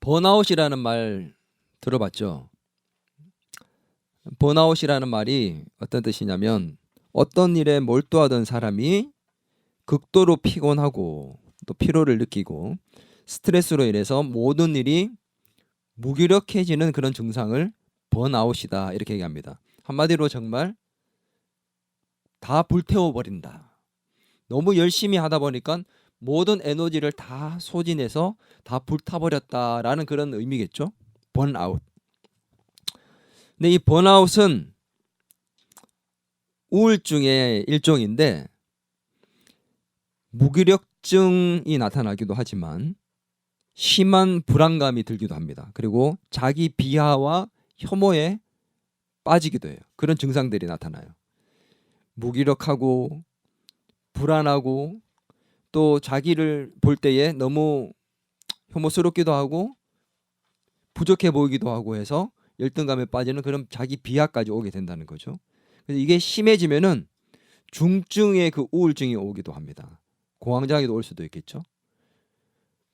번아웃이라는 말 들어봤죠? 번아웃이라는 말이 어떤 뜻이냐면 어떤 일에 몰두하던 사람이 극도로 피곤하고 또 피로를 느끼고 스트레스로 인해서 모든 일이 무기력해지는 그런 증상을 번아웃이다 이렇게 얘기합니다. 한마디로 정말 다 불태워버린다. 너무 열심히 하다 보니까 모든 에너지를 다 소진해서 다 불타버렸다라는 그런 의미겠죠. 번아웃. 근데 이 번아웃은 우울증의 일종인데 무기력증이 나타나기도 하지만 심한 불안감이 들기도 합니다. 그리고 자기 비하와 혐오에 빠지기도 해요. 그런 증상들이 나타나요. 무기력하고 불안하고 또 자기를 볼 때에 너무 혐오스럽기도 하고 부족해 보이기도 하고 해서 열등감에 빠지는 그런 자기 비하까지 오게 된다는 거죠. 그래서 이게 심해지면은 중증의 그 우울증이 오기도 합니다. 공황장애도 올 수도 있겠죠.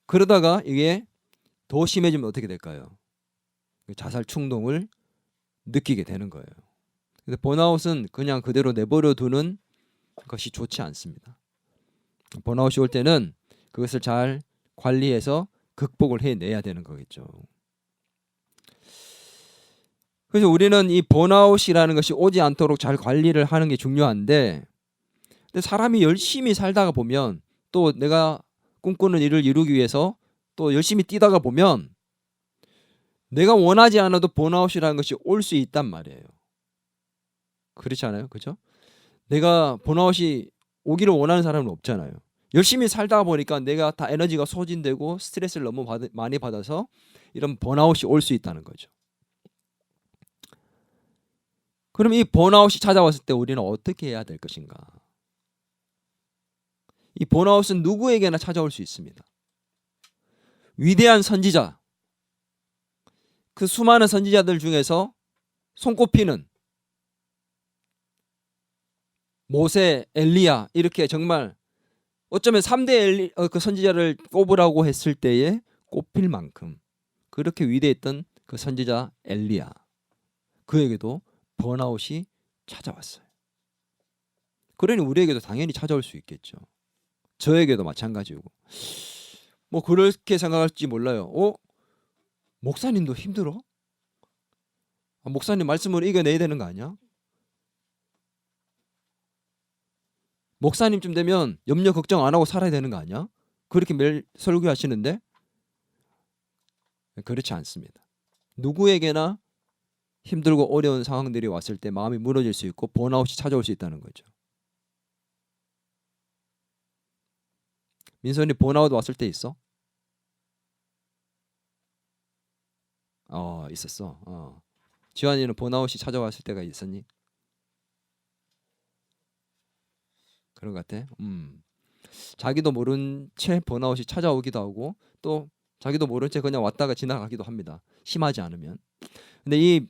그러다가 이게 더 심해지면 어떻게 될까요? 자살 충동을 느끼게 되는 거예요. 근데 번아웃은 그냥 그대로 내버려 두는 것이 좋지 않습니다. 번아웃이 올 때는 그것을 잘 관리해서 극복을 해내야 되는 거겠죠. 그래서 우리는 이 번아웃이라는 것이 오지 않도록 잘 관리를 하는 게 중요한데, 근데 사람이 열심히 살다가 보면 또 내가 꿈꾸는 일을 이루기 위해서 또 열심히 뛰다가 보면 내가 원하지 않아도 번아웃이라는 것이 올 수 있단 말이에요. 그렇지 않아요? 그죠? 내가 번아웃이 오기를 원하는 사람은 없잖아요. 열심히 살다 보니까 내가 다 에너지가 소진되고 스트레스를 너무 많이 받아서 이런 번아웃이 올 수 있다는 거죠. 그럼 이 번아웃이 찾아왔을 때 우리는 어떻게 해야 될 것인가? 이 번아웃은 누구에게나 찾아올 수 있습니다. 위대한 선지자, 그 수많은 선지자들 중에서 손꼽히는 모세, 엘리야 이렇게 정말 어쩌면 3대 그 선지자를 꼽으라고 했을 때에 꼽힐 만큼 그렇게 위대했던 그 선지자 엘리야, 그에게도 번아웃이 찾아왔어요. 그러니 우리에게도 당연히 찾아올 수 있겠죠. 저에게도 마찬가지고. 뭐 그렇게 생각할지 몰라요. 목사님도 힘들어? 목사님 말씀을 이겨내야 되는 거 아니야? 목사님쯤 되면 염려 걱정 안 하고 살아야 되는 거 아니야? 그렇게 매일 설교하시는데 그렇지 않습니다. 누구에게나 힘들고 어려운 상황들이 왔을 때 마음이 무너질 수 있고 번아웃이 찾아올 수 있다는 거죠. 민선이 번아웃 왔을 때 있어? 있었어. 지환이는 번아웃이 찾아왔을 때가 있었니? 그런 것 같아. 자기도 모른 채 번아웃이 찾아오기도 하고 또 자기도 모른 채 그냥 왔다가 지나가기도 합니다. 심하지 않으면. 근데 이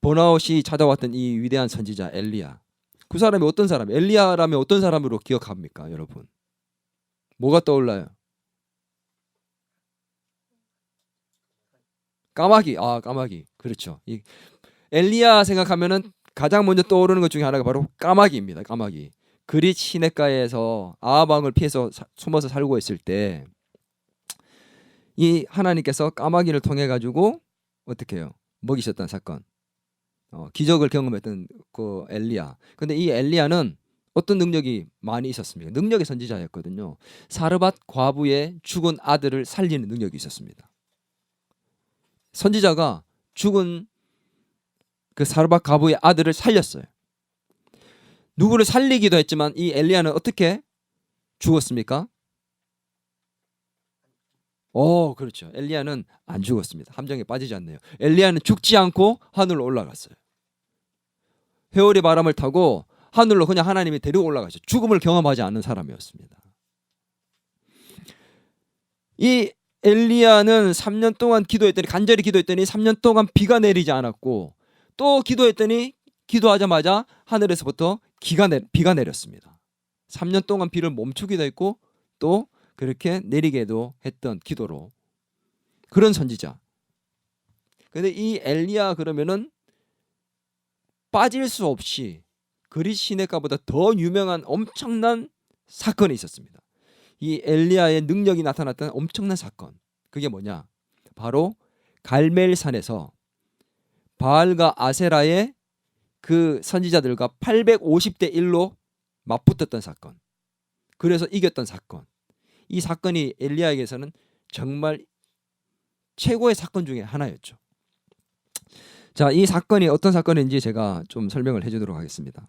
번아웃이 찾아왔던 이 위대한 선지자 엘리야, 그 사람이 어떤 사람? 엘리야라면 어떤 사람으로 기억합니까, 여러분? 뭐가 떠올라요? 까마귀. 까마귀. 그렇죠. 이 엘리야 생각하면은 가장 먼저 떠오르는 것 중에 하나가 바로 까마귀입니다. 까마귀. 그릿 시냇가에서 아합왕을 피해서 숨어서 살고 있을 때 이 하나님께서 까마귀를 통해 가지고 어떻게 해요? 먹이셨던 사건. 기적을 경험했던 그 엘리야. 근데 이 엘리야는 어떤 능력이 많이 있었습니까? 능력의 선지자였거든요. 사르밧 과부의 죽은 아들을 살리는 능력이 있었습니다. 선지자가 죽은 그 사르밧 과부의 아들을 살렸어요. 누구를 살리기도 했지만 이 엘리야는 어떻게 죽었습니까? 그렇죠. 엘리야는 안 죽었습니다. 함정에 빠지지 않네요. 엘리야는 죽지 않고 하늘로 올라갔어요. 회오리 바람을 타고 하늘로 그냥 하나님이 데리고 올라가셨어요. 죽음을 경험하지 않는 사람이었습니다. 이 엘리야는 3년 동안 기도했더니, 간절히 기도했더니 3년 동안 비가 내리지 않았고, 또 기도했더니 기도하자마자 하늘에서부터 비가 내렸습니다. 3년 동안 비를 멈추기도 했고 또 그렇게 내리게도 했던 기도로 그런 선지자. 근데 이 엘리야 그러면은 빠질 수 없이 그릿 시내가보다 더 유명한 엄청난 사건이 있었습니다. 이 엘리야의 능력이 나타났던 엄청난 사건. 그게 뭐냐? 바로 갈멜산에서 바알과 아세라의 그 선지자들과 850대 1로 맞붙었던 사건. 그래서 이겼던 사건. 이 사건이 엘리야에게서는 정말 최고의 사건 중에 하나였죠. 자, 이 사건이 어떤 사건인지 제가 좀 설명을 해주도록 하겠습니다.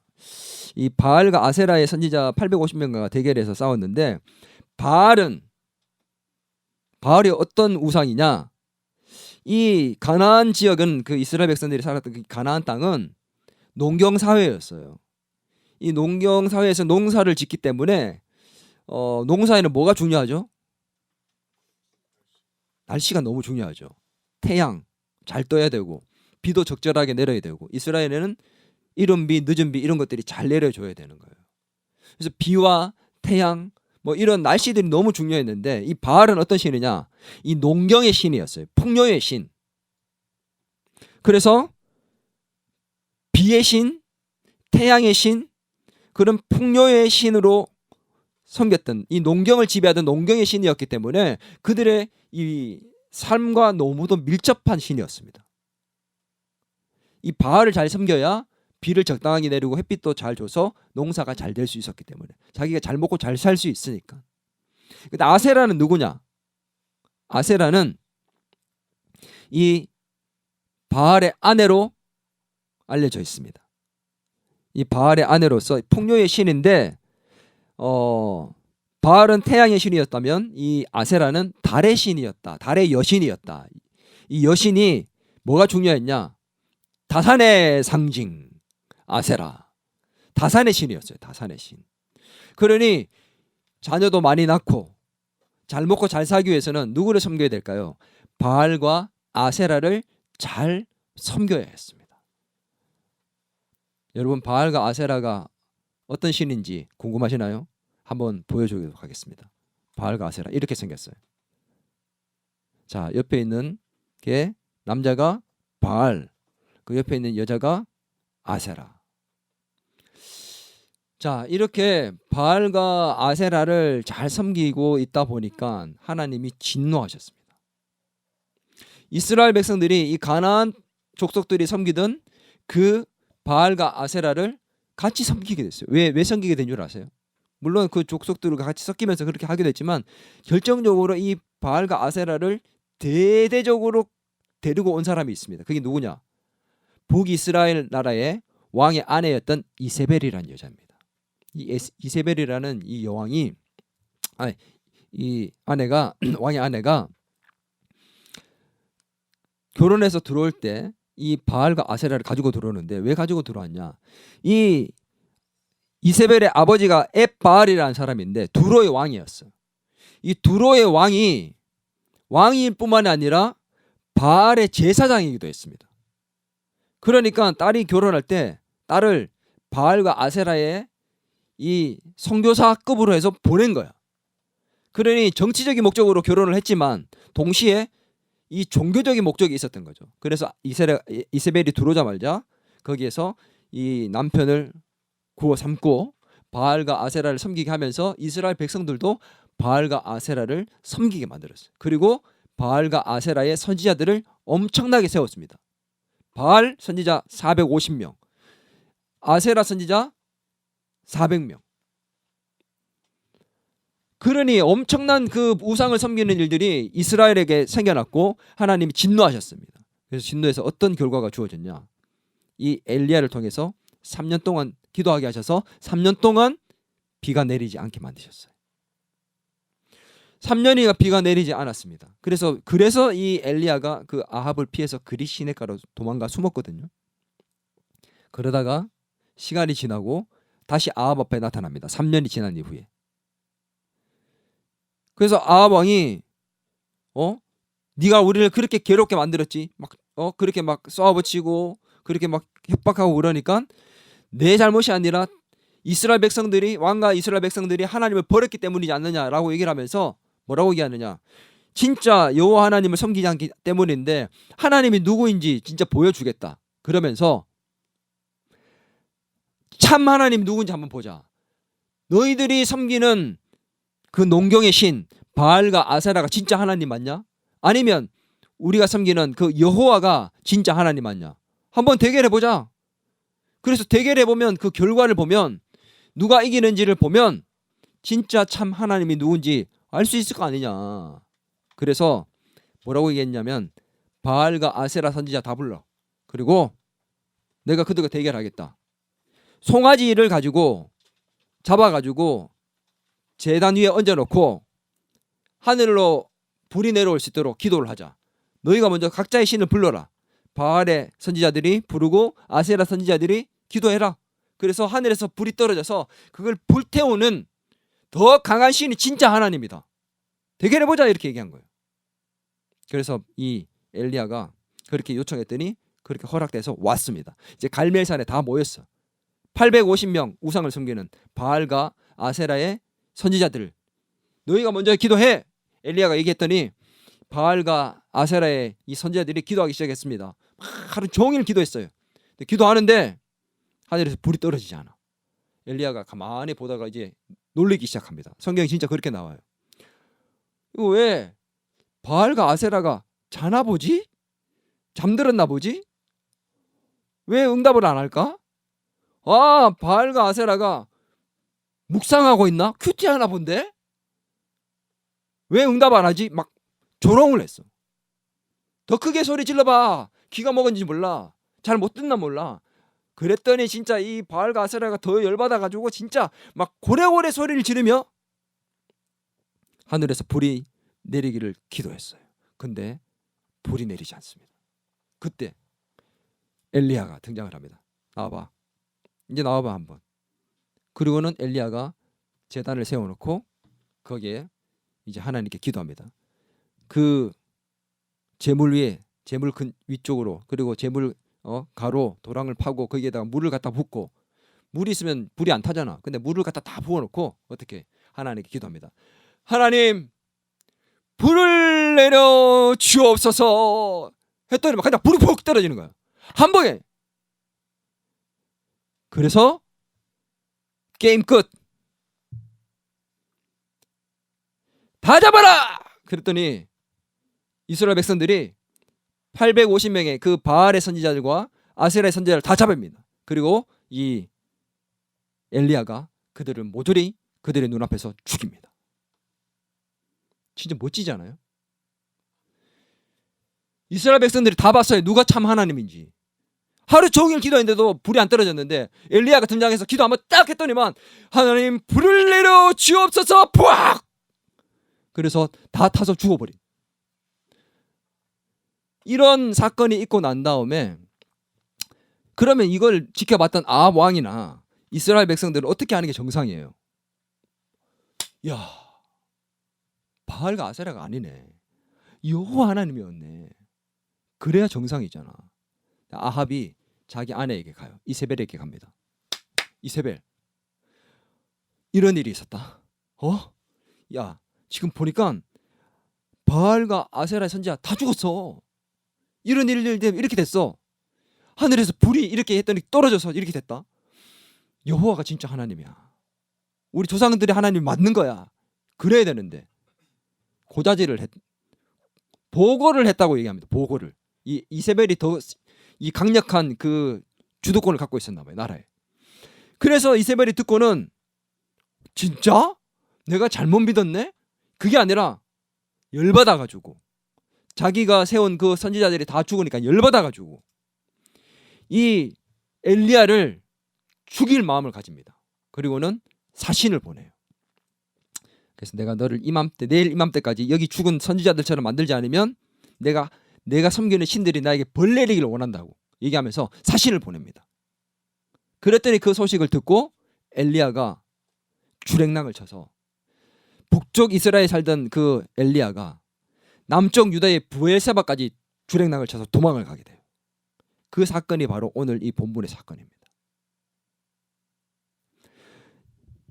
이 바알과 아세라의 선지자 850명과 대결해서 싸웠는데 바알이 어떤 우상이냐? 이 가나안 지역은 그 이스라엘 백성들이 살았던 그 가나안 땅은 농경 사회였어요. 이 농경 사회에서 농사를 짓기 때문에 농사에는 뭐가 중요하죠? 날씨가 너무 중요하죠. 태양 잘 떠야 되고 비도 적절하게 내려야 되고 이스라엘에는 이른 비, 늦은 비 이런 것들이 잘 내려줘야 되는 거예요. 그래서 비와 태양 뭐 이런 날씨들이 너무 중요했는데 이 바알은 어떤 신이냐? 이 농경의 신이었어요. 풍요의 신. 그래서 비의 신, 태양의 신, 그런 풍요의 신으로 섬겼던 이 농경을 지배하던 농경의 신이었기 때문에 그들의 이 삶과 너무도 밀접한 신이었습니다. 이 바알을 잘 섬겨야 비를 적당하게 내리고 햇빛도 잘 줘서 농사가 잘 될 수 있었기 때문에 자기가 잘 먹고 잘 살 수 있으니까. 근데 아세라는 누구냐? 아세라는 이 바알의 아내로 알려져 있습니다. 이 바알의 아내로서 풍요의 신인데 바알은 태양의 신이었다면 이 아세라는 달의 신이었다. 달의 여신이었다. 이 여신이 뭐가 중요했냐? 다산의 상징 아세라. 다산의 신이었어요. 다산의 신. 그러니 자녀도 많이 낳고 잘 먹고 잘 살기 위해서는 누구를 섬겨야 될까요? 바알과 아세라를 잘 섬겨야 했습니다. 여러분 바알과 아세라가 어떤 신인지 궁금하시나요? 한번 보여주도록 하겠습니다. 바알과 아세라 이렇게 생겼어요. 자, 옆에 있는 게 남자가 바알, 그 옆에 있는 여자가 아세라. 자, 이렇게 바알과 아세라를 잘 섬기고 있다 보니까 하나님이 진노하셨습니다. 이스라엘 백성들이 이 가나안 족속들이 섬기던 그 바알과 아세라를 같이 섬기게 됐어요. 왜 섬기게 된 줄 아세요? 물론 그 족속들과 같이 섞이면서 그렇게 하게 됐지만 결정적으로 이 바알과 아세라를 대대적으로 데리고 온 사람이 있습니다. 그게 누구냐? 북이스라엘 나라의 왕의 아내였던 이세벨이라는 여자입니다. 이 이세벨이라는 이 여왕이 이 아내가 왕의 아내가 결혼해서 들어올 때 이 바알과 아세라를 가지고 들어오는데 왜 가지고 들어왔냐? 이 이세벨의 아버지가 앱바알이라는 사람인데 두로의 왕이었어. 이 두로의 왕일 뿐만 아니라 바알의 제사장이기도 했습니다. 그러니까 딸이 결혼할 때 딸을 바알과 아세라의 이 선교사급으로 해서 보낸 거야. 그러니 정치적인 목적으로 결혼을 했지만 동시에 이 종교적인 목적이 있었던 거죠. 그래서 이세벨이 들어오자마자 거기에서 이 남편을 구워 삼고 바알과 아세라를 섬기게 하면서 이스라엘 백성들도 바알과 아세라를 섬기게 만들었어요. 그리고 바알과 아세라의 선지자들을 엄청나게 세웠습니다. 바알 선지자 450명, 아세라 선지자 400명. 그러니 엄청난 그 우상을 섬기는 일들이 이스라엘에게 생겨났고 하나님이 진노하셨습니다. 그래서 진노해서 어떤 결과가 주어졌냐? 이 엘리야를 통해서 3년 동안 기도하게 하셔서 3년 동안 비가 내리지 않게 만드셨어요. 3년이가 비가 내리지 않았습니다. 그래서 이 엘리야가 그 아합을 피해서 그릿 시내가로 도망가 숨었거든요. 그러다가 시간이 지나고 다시 아합 앞에 나타납니다. 3년이 지난 이후에. 그래서 아합 왕이 네가 우리를 그렇게 괴롭게 만들었지. 그렇게 막 쏘아붙이고 그렇게 막 협박하고 그러니까 내 잘못이 아니라 왕과 이스라엘 백성들이 하나님을 버렸기 때문이지 않느냐라고 얘기를 하면서 뭐라고 얘기하느냐? 진짜 여호와 하나님을 섬기지 않기 때문인데 하나님이 누구인지 진짜 보여주겠다. 그러면서 참 하나님 누구인지 한번 보자. 너희들이 섬기는 그 농경의 신 바알과 아세라가 진짜 하나님 맞냐? 아니면 우리가 섬기는 그 여호와가 진짜 하나님 맞냐? 한번 대결해 보자. 그래서 대결해 보면 그 결과를 보면 누가 이기는지를 보면 진짜 참 하나님이 누군지 알 수 있을 거 아니냐. 그래서 뭐라고 얘기했냐면 바알과 아세라 선지자 다 불러. 그리고 내가 그들과 대결하겠다. 송아지를 가지고 잡아가지고 제단 위에 얹어놓고 하늘로 불이 내려올 수 있도록 기도를 하자. 너희가 먼저 각자의 신을 불러라. 바알의 선지자들이 부르고 아세라 선지자들이 기도해라. 그래서 하늘에서 불이 떨어져서 그걸 불태우는 더 강한 신이 진짜 하나님이다. 대결해보자 이렇게 얘기한 거예요. 그래서 이 엘리야가 그렇게 요청했더니 그렇게 허락돼서 왔습니다. 이제 갈멜산에 다 모였어. 850명 우상을 섬기는 바알과 아세라의 선지자들, 너희가 먼저 기도해. 엘리야가 얘기했더니 바알과 아세라의 이 선지자들이 기도하기 시작했습니다. 하루 종일 기도했어요. 기도하는데 하늘에서 불이 떨어지지 않아. 엘리야가 가만히 보다가 이제 놀리기 시작합니다. 성경이 진짜 그렇게 나와요. 이거 왜 바알과 아세라가 자나 보지? 잠들었나 보지? 왜 응답을 안 할까? 아, 바알과 아세라가 묵상하고 있나? 큐티하나 본데? 왜 응답 안 하지? 막 조롱을 했어. 더 크게 소리 질러봐. 귀가 먹은지 몰라. 잘 못 듣나 몰라. 그랬더니 진짜 이 바알과 아세라가 더 열받아가지고 진짜 막 고래고래 소리를 지르며 하늘에서 불이 내리기를 기도했어요. 근데 불이 내리지 않습니다. 그때 엘리야가 등장을 합니다. 나와봐. 이제 나와봐 한번. 그리고는 엘리야가 제단을 세워놓고 거기에 이제 하나님께 기도합니다. 그 제물 위에 제물 근 위쪽으로 그리고 제물 가로 도랑을 파고 거기에다가 물을 갖다 붓고 물이 있으면 불이 안 타잖아. 근데 물을 갖다 다 부어놓고 어떻게 하나님께 기도합니다. 하나님 불을 내려 주옵소서 했더니 막 그냥 불이 푹 떨어지는 거야. 한 번에. 그래서 게임 끝. 다 잡아라. 그랬더니 이스라엘 백성들이 850명의 그 바알의 선지자들과 아세라의 선지자를 다 잡습니다. 그리고 이 엘리야가 그들을 모조리 그들의 눈앞에서 죽입니다. 진짜 멋지잖아요. 이스라엘 백성들이 다 봤어요. 누가 참 하나님인지. 하루 종일 기도했는데도 불이 안 떨어졌는데 엘리야가 등장해서 기도 한번 딱 했더니만 하나님 불을 내려 주옵소서. 푸악! 그래서 다 타서 죽어버린. 이런 사건이 있고 난 다음에 그러면 이걸 지켜봤던 아합 왕이나 이스라엘 백성들은 어떻게 하는 게 정상이에요? 야, 바알과 아세라가 아니네. 여호와 하나님이었네. 그래야 정상이잖아. 아합이 자기 아내에게 가요. 이세벨에게 갑니다. 이세벨, 이런 일이 있었다. 야, 지금 보니까 바알과 아세라의 선지자 다 죽었어. 이런 일들 때문에 이렇게 됐어. 하늘에서 불이 이렇게 했더니 떨어져서 이렇게 됐다. 여호와가 진짜 하나님이야. 우리 조상들의 하나님이 맞는 거야. 그래야 되는데 고자질을 보고를 했다고 얘기합니다. 보고를. 이 이세벨이 더 이 강력한 그 주도권을 갖고 있었나 봐요. 나라에. 그래서 이세벨이 듣고는 진짜? 내가 잘못 믿었네? 그게 아니라 열받아가지고 자기가 세운 그 선지자들이 다 죽으니까 열받아가지고 이 엘리야를 죽일 마음을 가집니다. 그리고는 사신을 보내요. 그래서 내가 너를 이맘때 내일 이맘때까지 여기 죽은 선지자들처럼 만들지 않으면 내가 섬기는 신들이 나에게 벌 내리기를 원한다고 얘기하면서 사신을 보냅니다. 그랬더니 그 소식을 듣고 엘리야가 주랭랑을 쳐서 북쪽 이스라엘에 살던 그 엘리야가 남쪽 유다의 브엘세바까지 주랭랑을 쳐서 도망을 가게 돼요. 그 사건이 바로 오늘 이 본문의 사건입니다.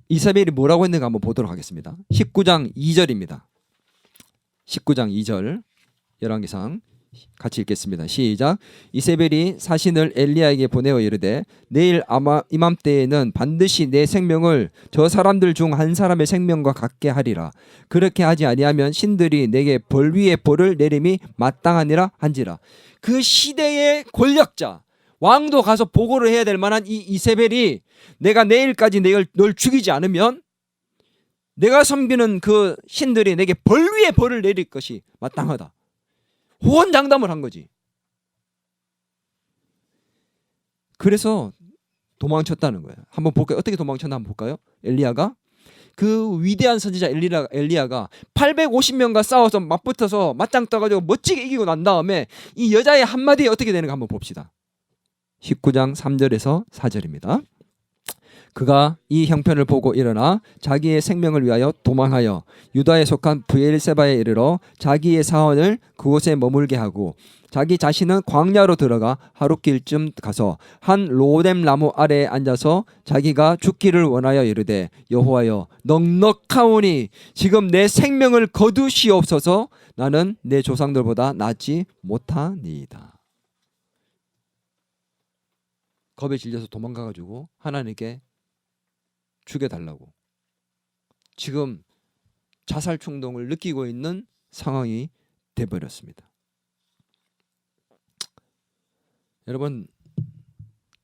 이세벨이 뭐라고 했는가 한번 보도록 하겠습니다. 19장 2절입니다. 19장 2절 열왕기상 같이 읽겠습니다. 시작. 이세벨이 사신을 엘리야에게 보내어 이르되 내일 아마 이맘때에는 반드시 내 생명을 저 사람들 중 한 사람의 생명과 같게 하리라. 그렇게 하지 아니하면 신들이 내게 벌 위에 벌을 내림이 마땅하니라 한지라. 그 시대의 권력자 왕도 가서 보고를 해야 될 만한 이 이세벨이 내가 내일까지 널 죽이지 않으면 내가 섬기는 그 신들이 내게 벌 위에 벌을 내릴 것이 마땅하다. 호언장담을 한 거지. 그래서 도망쳤다는 거예요. 한번 볼까요? 어떻게 도망쳤나 한번 볼까요? 엘리야가 그 위대한 선지자 엘리야가 850명과 싸워서 맞붙어서 맞짱 떠가지고 멋지게 이기고 난 다음에 이 여자의 한마디에 어떻게 되는가 한번 봅시다. 19장 3절에서 4절입니다. 그가 이 형편을 보고 일어나 자기의 생명을 위하여 도망하여 유다에 속한 브엘세바에 이르러 자기의 사원을 그곳에 머물게 하고 자기 자신은 광야로 들어가 하룻길쯤 가서 한 로뎀 나무 아래에 앉아서 자기가 죽기를 원하여 이르되 여호와여 넉넉하오니 지금 내 생명을 거두시옵소서. 나는 내 조상들보다 낫지 못하니이다. 겁에 질려서 도망가가지고 하나님께 죽여달라고 지금 자살 충동을 느끼고 있는 상황이 돼버렸습니다. 여러분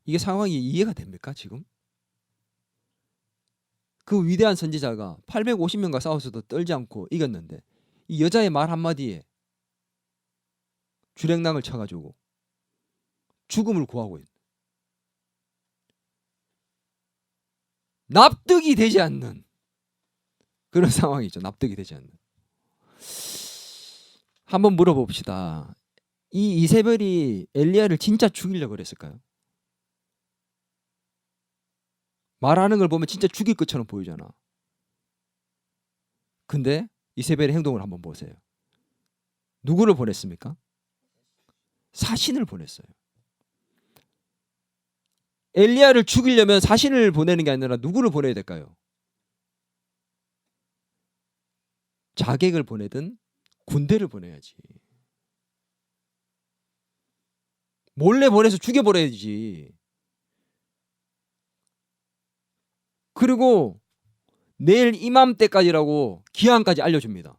이게 상황이 이해가 됩니까? 지금 그 위대한 선지자가 850명과 싸워서도 떨지 않고 이겼는데 이 여자의 말 한마디에 주랭랑을 쳐가지고 죽음을 구하고 있는, 납득이 되지 않는 그런 상황이죠. 납득이 되지 않는. 한번 물어봅시다. 이 이세벨이 엘리야를 진짜 죽이려고 그랬을까요? 말하는 걸 보면 진짜 죽일 것처럼 보이잖아. 근데 이세벨의 행동을 한번 보세요. 누구를 보냈습니까? 사신을 보냈어요. 엘리야를 죽이려면 사신을 보내는 게 아니라 누구를 보내야 될까요? 자객을 보내든 군대를 보내야지. 몰래 보내서 죽여버려야지. 그리고 내일 이맘때까지라고 기한까지 알려줍니다.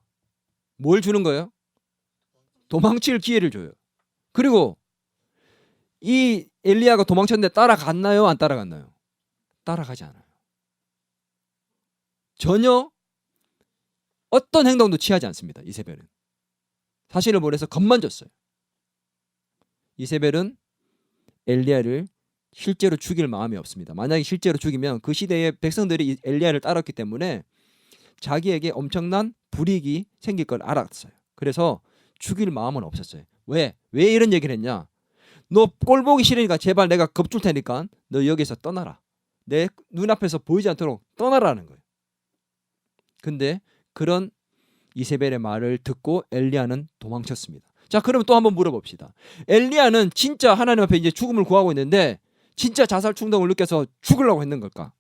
뭘 주는 거예요? 도망칠 기회를 줘요. 그리고 이 엘리야가 도망쳤는데 따라갔나요? 안 따라갔나요? 따라가지 않아요. 전혀 어떤 행동도 취하지 않습니다. 이세벨은. 사신을 보내서 겁만 줬어요. 이세벨은 엘리야를 실제로 죽일 마음이 없습니다. 만약에 실제로 죽이면 그 시대의 백성들이 엘리야를 따랐기 때문에 자기에게 엄청난 불이익이 생길 걸 알았어요. 그래서 죽일 마음은 없었어요. 왜 이런 얘기를 했냐? 너 꼴 보기 싫으니까 제발 내가 겁줄 테니까 너 여기서 떠나라. 내 눈앞에서 보이지 않도록 떠나라는 거예요. 근데 그런 이세벨의 말을 듣고 엘리야는 도망쳤습니다. 자, 그러면 또 한번 물어봅시다. 엘리야는 진짜 하나님 앞에 이제 죽음을 구하고 있는데 진짜 자살 충동을 느껴서 죽으려고 했는 걸까?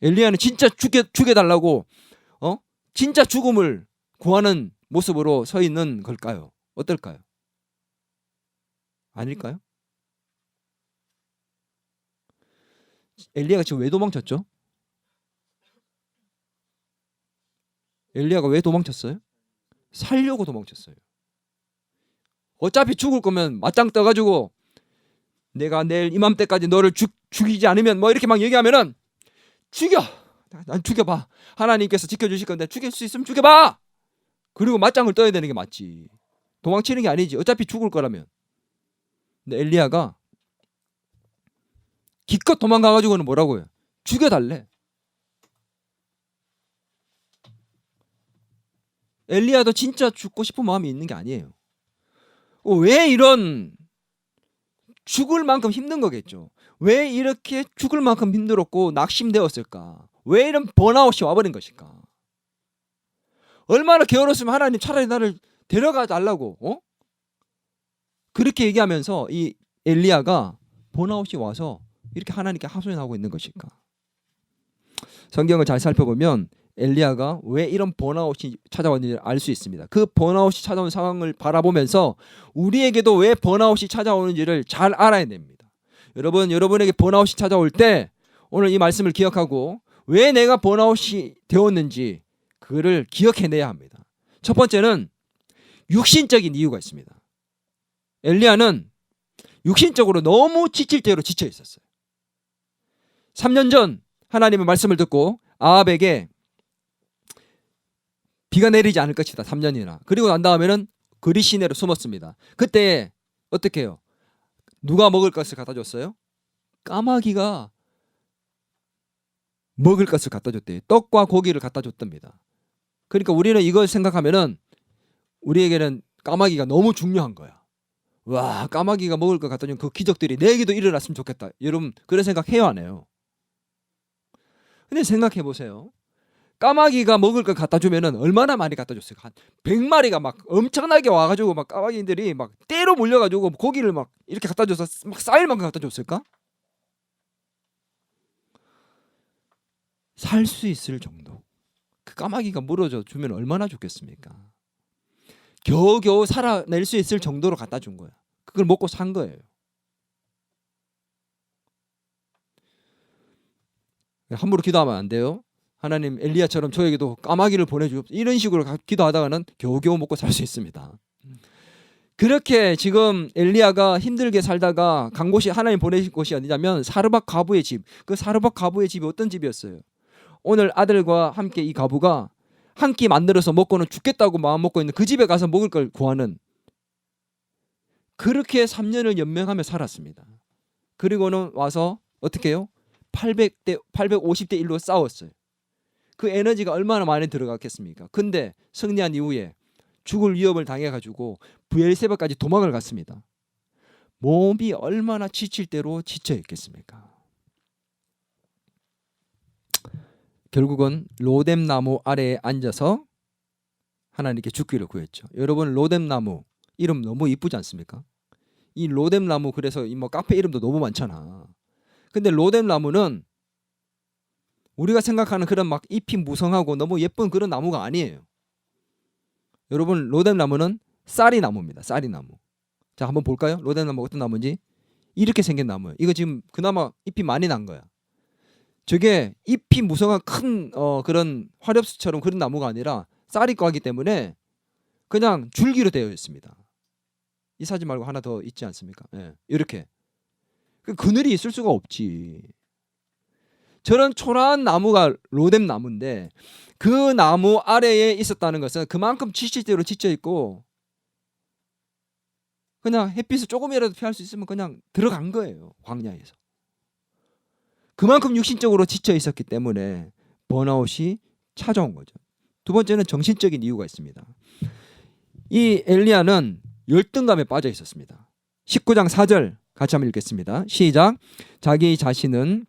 엘리야는 진짜 죽여달라고 진짜 죽음을 구하는 모습으로 서 있는 걸까요? 어떨까요? 아닐까요? 엘리야가 지금 왜 도망쳤죠? 엘리야가 왜 도망쳤어요? 살려고 도망쳤어요. 어차피 죽을 거면 맞짱 떠가지고 내가 내일 이맘때까지 너를 죽이지 않으면 뭐 이렇게 막 얘기하면은 죽여! 난 죽여봐. 하나님께서 지켜주실 건데 죽일 수 있으면 죽여봐! 그리고 맞짱을 떠야 되는 게 맞지. 도망치는 게 아니지. 어차피 죽을 거라면. 근데 엘리야가 기껏 도망가가지고는 뭐라고 해요? 죽여달래. 엘리야도 진짜 죽고 싶은 마음이 있는 게 아니에요. 왜 이런 죽을 만큼 힘든 거겠죠. 왜 이렇게 죽을 만큼 힘들었고 낙심되었을까? 왜 이런 번아웃이 와버린 것일까? 얼마나 게을렀으면 하나님 차라리 나를 데려가 달라고 그렇게 얘기하면서 이 엘리야가 번아웃이 와서 이렇게 하나님께 하소연하고 있는 것일까? 성경을 잘 살펴보면 엘리야가 왜 이런 번아웃이 찾아왔는지 알 수 있습니다. 그 번아웃이 찾아온 상황을 바라보면서 우리에게도 왜 번아웃이 찾아오는지를 잘 알아야 됩니다. 여러분에게 번아웃이 찾아올 때 오늘 이 말씀을 기억하고 왜 내가 번아웃이 되었는지 그를 기억해내야 합니다. 첫 번째는 육신적인 이유가 있습니다. 엘리야는 육신적으로 너무 지칠 대로 지쳐 있었어요. 3년 전 하나님의 말씀을 듣고 아합에게 비가 내리지 않을 것이다. 3년이나. 그리고 난 다음에는 그리 시내로 숨었습니다. 그때 어떻게 해요? 누가 먹을 것을 갖다 줬어요? 까마귀가 먹을 것을 갖다 줬대요. 떡과 고기를 갖다 줬답니다. 그러니까 우리는 이걸 생각하면은 우리에게는 까마귀가 너무 중요한 거야. 와, 까마귀가 먹을 것 갖다 준 그 기적들이 내게도 일어났으면 좋겠다. 여러분 그런 생각 해요, 안 해요? 근데 생각해 보세요. 까마귀가 먹을 걸 갖다 주면은 얼마나 많이 갖다 줬을까? 한 100마리가 막 엄청나게 와가지고 막 까마귀들이 막 떼로 몰려가지고 고기를 막 이렇게 갖다 줘서 막 쌓일 만큼 갖다 줬을까? 살 수 있을 정도. 그 까마귀가 물어줘 주면 얼마나 좋겠습니까? 겨우겨우 살아낼 수 있을 정도로 갖다 준 거야. 그걸 먹고 산 거예요. 함부로 기도하면 안 돼요. 하나님 엘리야처럼 저에게도 까마귀를 보내주옵소서. 이런 식으로 기도하다가는 겨우겨우 먹고 살 수 있습니다. 그렇게 지금 엘리야가 힘들게 살다가 간 곳이 하나님 보내신 곳이 어디냐면 사르밧 과부의 집. 그 사르밧 과부의 집이 어떤 집이었어요? 오늘 아들과 함께 이 과부가 한 끼 만들어서 먹고는 죽겠다고 마음 먹고 있는 그 집에 가서 먹을 걸 구하는, 그렇게 3년을 연명하며 살았습니다. 그리고는 와서 어떻게 해요? 850대 1로 싸웠어요. 그 에너지가 얼마나 많이 들어갔겠습니까? 근데 승리한 이후에 죽을 위협을 당해가지고 브엘세바까지 도망을 갔습니다. 몸이 얼마나 지칠 대로 지쳐 있겠습니까? 결국은 로뎀나무 아래에 앉아서 하나님께 죽기를 구했죠. 여러분 로뎀나무 이름 너무 이쁘지 않습니까? 이 로뎀나무 그래서 뭐 카페 이름도 너무 많잖아. 근데 로뎀나무는 우리가 생각하는 그런 막 잎이 무성하고 너무 예쁜 그런 나무가 아니에요. 여러분 로뎀나무는 쌀이나무입니다. 쌀이나무. 자 한번 볼까요? 로뎀나무 어떤 나무인지. 이렇게 생긴 나무예요. 이거 지금 그나마 잎이 많이 난 거야. 저게 잎이 무성한 큰 그런 화렵수처럼 그런 나무가 아니라 쌀이 과하기 때문에 그냥 줄기로 되어 있습니다. 이 사진 말고 하나 더 있지 않습니까? 예, 이렇게 그늘이 있을 수가 없지. 저런 초라한 나무가 로뎀나무인데 그 나무 아래에 있었다는 것은 그만큼 지칠대로 지쳐 있고 그냥 햇빛을 조금이라도 피할 수 있으면 그냥 들어간 거예요. 광야에서. 그만큼 육신적으로 지쳐 있었기 때문에 번아웃이 찾아온 거죠. 두 번째는 정신적인 이유가 있습니다. 이 엘리야는 열등감에 빠져 있었습니다. 19장 4절 같이 한번 읽겠습니다. 시작. 자기 자신은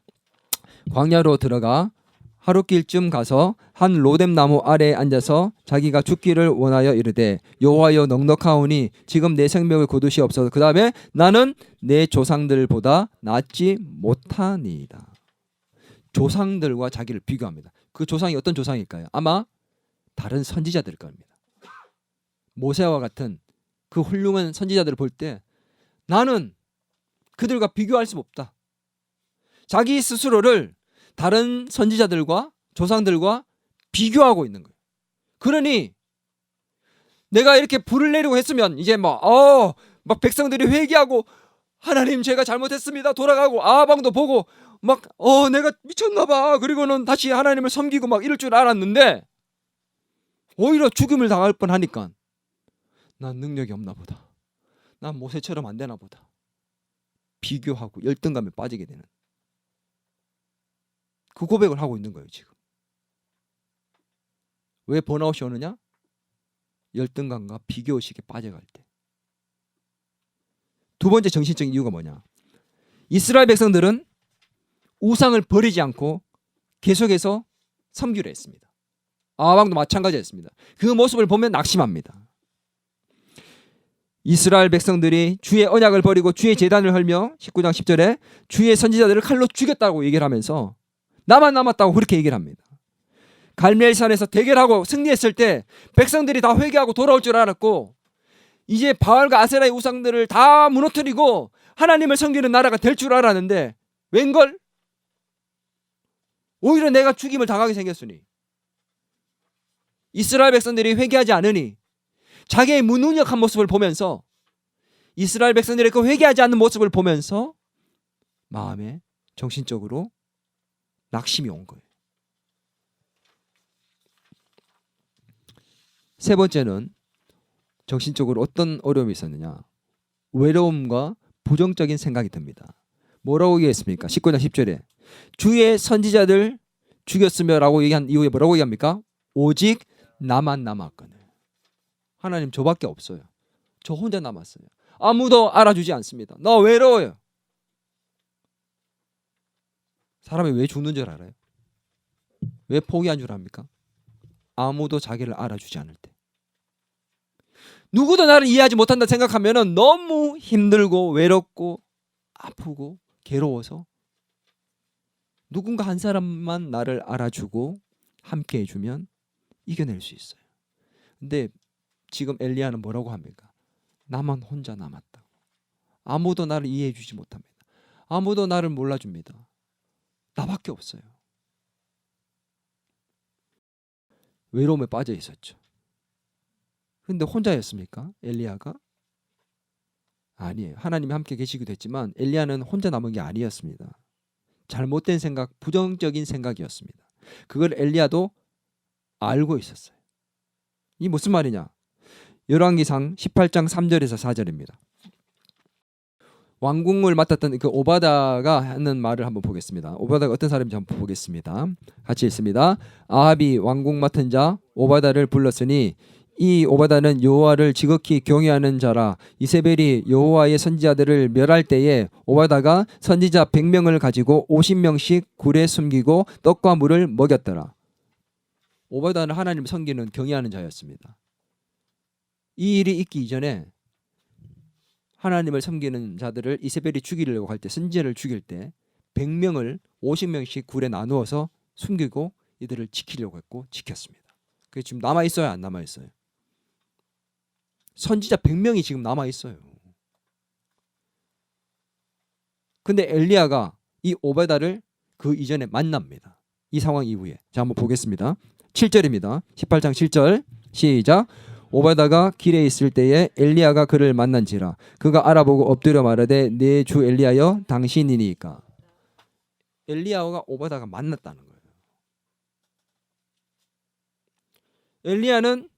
광야로 들어가 하룻길쯤 가서 한 로뎀나무 아래에 앉아서 자기가 죽기를 원하여 이르되 여호와여 넉넉하오니 지금 내 생명을 거두시옵소서. 그 다음에 나는 내 조상들보다 낫지 못하니이다. 조상들과 자기를 비교합니다. 그 조상이 어떤 조상일까요? 아마 다른 선지자들일 겁니다. 모세와 같은 그 훌륭한 선지자들을 볼 때 나는 그들과 비교할 수 없다. 자기 스스로를 다른 선지자들과 조상들과 비교하고 있는 거예요. 그러니 내가 이렇게 불을 내리고 했으면 이제 막 백성들이 회개하고 하나님 제가 잘못했습니다. 돌아가고 아방도 보고 막 내가 미쳤나 봐. 그리고는 다시 하나님을 섬기고 막 이럴 줄 알았는데 오히려 죽음을 당할 뻔하니까 난 능력이 없나 보다. 난 모세처럼 안 되나 보다. 비교하고 열등감에 빠지게 되는 그 고백을 하고 있는 거예요 지금. 왜 번아웃이 오느냐? 열등감과 비교의식에 빠져갈 때. 두 번째 정신적인 이유가 뭐냐? 이스라엘 백성들은 우상을 버리지 않고 계속해서 섬기려 했습니다. 아방도 마찬가지였습니다. 그 모습을 보면 낙심합니다. 이스라엘 백성들이 주의 언약을 버리고 주의 제단을 헐며 19장 10절에 주의 선지자들을 칼로 죽였다고 얘기를 하면서 나만 남았다고 그렇게 얘기를 합니다. 갈멜산에서 대결하고 승리했을 때 백성들이 다 회개하고 돌아올 줄 알았고, 이제 바알과 아세라의 우상들을 다 무너뜨리고 하나님을 섬기는 나라가 될 줄 알았는데 웬걸? 오히려 내가 죽임을 당하게 생겼으니, 이스라엘 백성들이 회개하지 않으니 자기의 무능력한 모습을 보면서, 이스라엘 백성들의 그 회개하지 않는 모습을 보면서 마음에 정신적으로 낙심이 온 거예요. 세 번째는 정신적으로 어떤 어려움이 있었느냐? 외로움과 부정적인 생각이 듭니다. 뭐라고 얘기했습니까? 19장 10절에 주의 선지자들 죽였으며 라고 얘기한 이후에 뭐라고 얘기합니까? 오직 나만 남았거늘. 하나님, 저밖에 없어요. 저 혼자 남았어요. 아무도 알아주지 않습니다. 나 외로워요. 사람이 왜 죽는 줄 알아요? 왜 포기한 줄 압니까? 아무도 자기를 알아주지 않을 때. 누구도 나를 이해하지 못한다 생각하면 너무 힘들고 외롭고 아프고 괴로워서 누군가 한 사람만 나를 알아주고 함께 해주면 이겨낼 수 있어요. 근데 지금 엘리야는 뭐라고 합니까? 나만 혼자 남았다. 아무도 나를 이해해 주지 못합니다. 아무도 나를 몰라줍니다. 나밖에 없어요. 외로움에 빠져 있었죠. 근데 혼자였습니까? 엘리야가? 아니에요. 하나님이 함께 계시기도 했지만 엘리야는 혼자 남은 게 아니었습니다. 잘못된 생각, 부정적인 생각이었습니다. 그걸 엘리야도 알고 있었어요. 이 무슨 말이냐? 열왕기상 18장 3절에서 4절입니다. 왕궁을 맡았던 그 오바다가 하는 말을 한번 보겠습니다. 오바다가 어떤 사람인지 한번 보겠습니다. 같이 읽습니다. 아합이 왕궁 맡은 자 오바다를 불렀으니 이 오바다는 여호와를 지극히 경외하는 자라. 이세벨이 여호와의 선지자들을 멸할 때에 오바다가 선지자 100명을 가지고 50명씩 굴에 숨기고 떡과 물을 먹였더라. 오바다는 하나님을 섬기는 경외하는 자였습니다. 이 일이 있기 이전에 하나님을 섬기는 자들을 이세벨이 죽이려고 할 때, 선지자를 죽일 때 100명을 50명씩 굴에 나누어서 숨기고 이들을 지키려고 했고 지켰습니다. 그게 지금 남아있어요, 안 남아있어요? 선지자 100명이 지금 남아있어요. 근데 엘리야가 이 오바다를 그 이전에 만납니다. 이 상황 이후에. 자, 한번 보겠습니다. 7절입니다. 18장 7절 시작. 오바다가 길에 있을 때에 엘리야가 그를 만난지라. 그가 알아보고 엎드려 말하되 내 주 엘리야여 당신이니까. 엘리야가 오바다가 만났다는 거예요. 엘리야는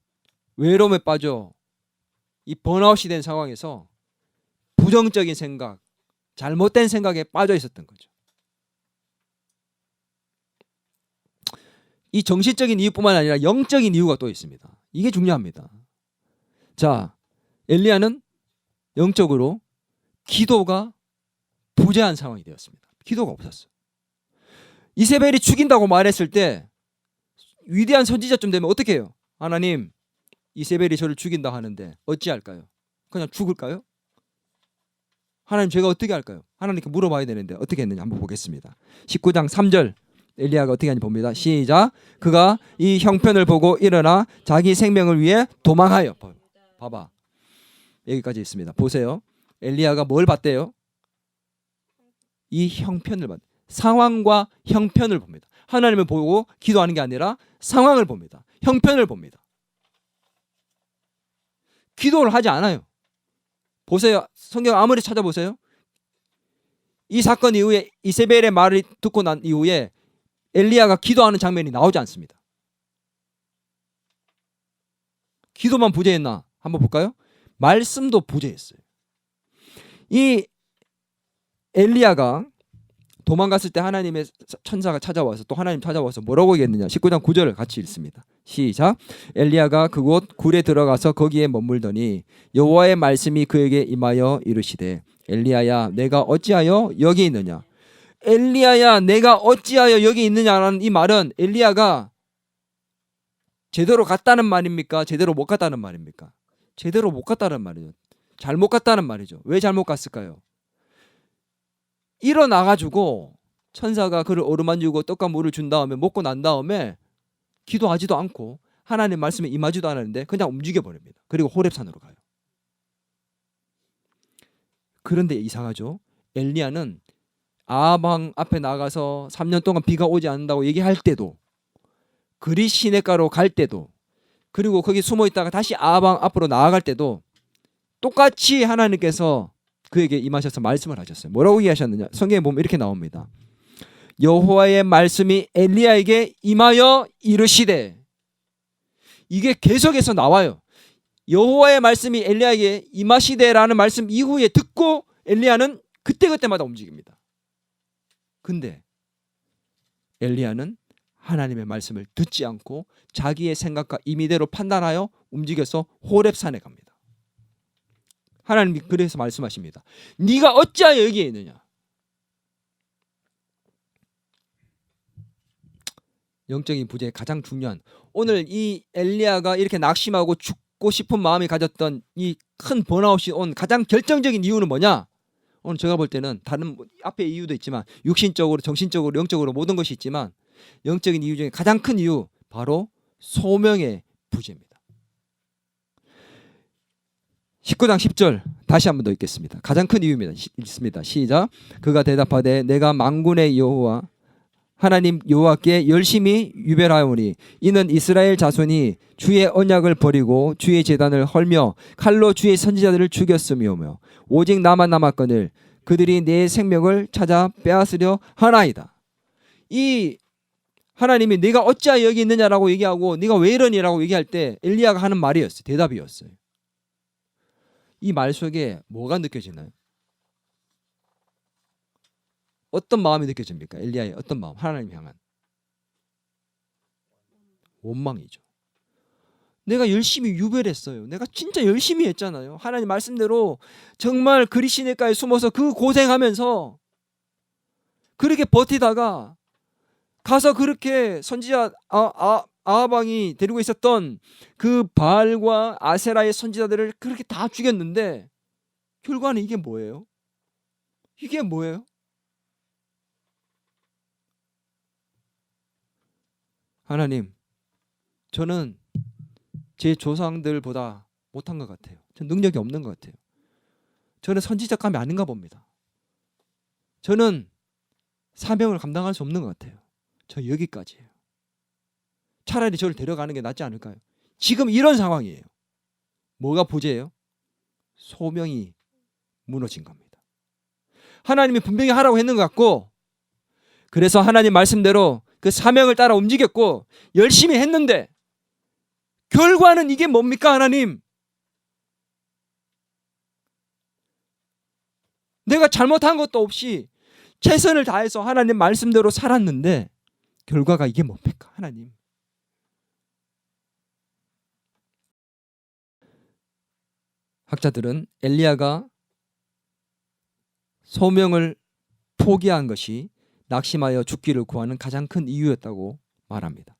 외로움에 빠져 이 번아웃이 된 상황에서 부정적인 생각, 잘못된 생각에 빠져 있었던 거죠. 이 정신적인 이유뿐만 아니라 영적인 이유가 또 있습니다. 이게 중요합니다. 자, 엘리야는 영적으로 기도가 부재한 상황이 되었습니다. 기도가 없었어요. 이세벨이 죽인다고 말했을 때 위대한 선지자쯤 되면 어떻게 해요? 하나님, 이세벨이 저를 죽인다 하는데 어찌할까요? 그냥 죽을까요? 하나님, 제가 어떻게 할까요? 하나님께 물어봐야 되는데 어떻게 했느냐 한번 보겠습니다. 19장 3절 엘리야가 어떻게 하는지 봅니다. 시작. 그가 이 형편을 보고 일어나 자기 생명을 위해 도망하여. 봐봐. 여기까지 있습니다. 보세요. 엘리야가 뭘 봤대요? 이 형편을 봤. 상황과 형편을 봅니다. 하나님을 보고 기도하는 게 아니라 상황을 봅니다. 형편을 봅니다. 기도를 하지 않아요. 보세요. 성경 아무리 찾아보세요. 이 사건 이후에 이세벨의 말을 듣고 난 이후에 엘리야가 기도하는 장면이 나오지 않습니다. 기도만 부재했나? 한번 볼까요? 말씀도 부재했어요. 이 엘리야가 도망갔을 때 하나님의 천사가 찾아와서 또 하나님 찾아와서 뭐라고 얘기했느냐? 19장 9절을 같이 읽습니다. 시작. 엘리야가 그곳 굴에 들어가서 거기에 머물더니 여호와의 말씀이 그에게 임하여 이르시되 엘리야야 내가 어찌하여 여기 있느냐? 엘리야야 내가 어찌하여 여기 있느냐라는 이 말은 엘리야가 제대로 갔다는 말입니까? 제대로 못 갔다는 말입니까? 제대로 못 갔다는 말이죠. 잘못 갔다는 말이죠. 왜 잘못 갔을까요? 일어나가지고 천사가 그를 어루만지고 떡과 물을 준 다음에 먹고 난 다음에 기도하지도 않고 하나님 말씀에 임하지도 않았는데 그냥 움직여 버립니다. 그리고 호렙산으로 가요. 그런데 이상하죠. 엘리야는 아방 앞에 나가서 3년 동안 비가 오지 않는다고 얘기할 때도, 그리 시냇가로 갈 때도, 그리고 거기 숨어 있다가 다시 아방 앞으로 나아갈 때도 똑같이 하나님께서 그에게 임하셔서 말씀을 하셨어요. 뭐라고 얘기하셨느냐? 성경에 보면 이렇게 나옵니다. 여호와의 말씀이 엘리야에게 임하여 이르시되, 이게 계속해서 나와요. 여호와의 말씀이 엘리야에게 임하시되라는 말씀 이후에 듣고 엘리야는 그때그때마다 움직입니다. 근데 엘리야는 하나님의 말씀을 듣지 않고 자기의 생각과 임의대로 판단하여 움직여서 호렙산에 갑니다. 하나님이 그래서 말씀하십니다. 네가 어찌하여 여기에 있느냐? 영적인 부재의 가장 중요한, 오늘 이 엘리야가 이렇게 낙심하고 죽고 싶은 마음이 가졌던 이 큰 번아웃이 온 가장 결정적인 이유는 뭐냐? 오늘 제가 볼 때는 다른 앞에 이유도 있지만 육신적으로, 정신적으로, 영적으로 모든 것이 있지만 영적인 이유 중에 가장 큰 이유, 바로 소명의 부재입니다. 19장 10절 다시 한 번 더 읽겠습니다. 가장 큰 이유입니다. 읽습니다. 시작. 그가 대답하되 내가 만군의 여호와 하나님 여호와께 열심히 유별하오니 이는 이스라엘 자손이 주의 언약을 버리고 주의 제단을 헐며 칼로 주의 선지자들을 죽였음이오며 오직 나만 남았거늘 그들이 내 생명을 찾아 빼앗으려 하나이다. 이 하나님이 네가 어찌하여 여기 있느냐라고 얘기하고 네가 왜 이러니라고 얘기할 때 엘리야가 하는 말이었어요. 대답이었어요. 이 말 속에 뭐가 느껴지나요? 어떤 마음이 느껴집니까? 엘리야의 어떤 마음? 하나님 향한 원망이죠. 내가 열심히 유별했어요. 내가 진짜 열심히 했잖아요. 하나님 말씀대로 정말 그리 시냇가에 숨어서 그 고생하면서 그렇게 버티다가 가서 그렇게 선지자 아하방이 데리고 있었던 그 바알과 아세라의 선지자들을 그렇게 다 죽였는데 결과는 이게 뭐예요? 이게 뭐예요? 하나님, 저는 제 조상들보다 못한 것 같아요. 전 능력이 없는 것 같아요. 저는 선지자감이 아닌가 봅니다. 저는 사명을 감당할 수 없는 것 같아요. 저 여기까지예요. 차라리 저를 데려가는 게 낫지 않을까요? 지금 이런 상황이에요. 뭐가 부재예요? 소명이 무너진 겁니다. 하나님이 분명히 하라고 했는 것 같고, 그래서 하나님 말씀대로 그 사명을 따라 움직였고 열심히 했는데 결과는 이게 뭡니까? 하나님, 내가 잘못한 것도 없이 최선을 다해서 하나님 말씀대로 살았는데 결과가 이게 뭡니까? 하나님, 학자들은 엘리야가 소명을 포기한 것이 낙심하여 죽기를 구하는 가장 큰 이유였다고 말합니다.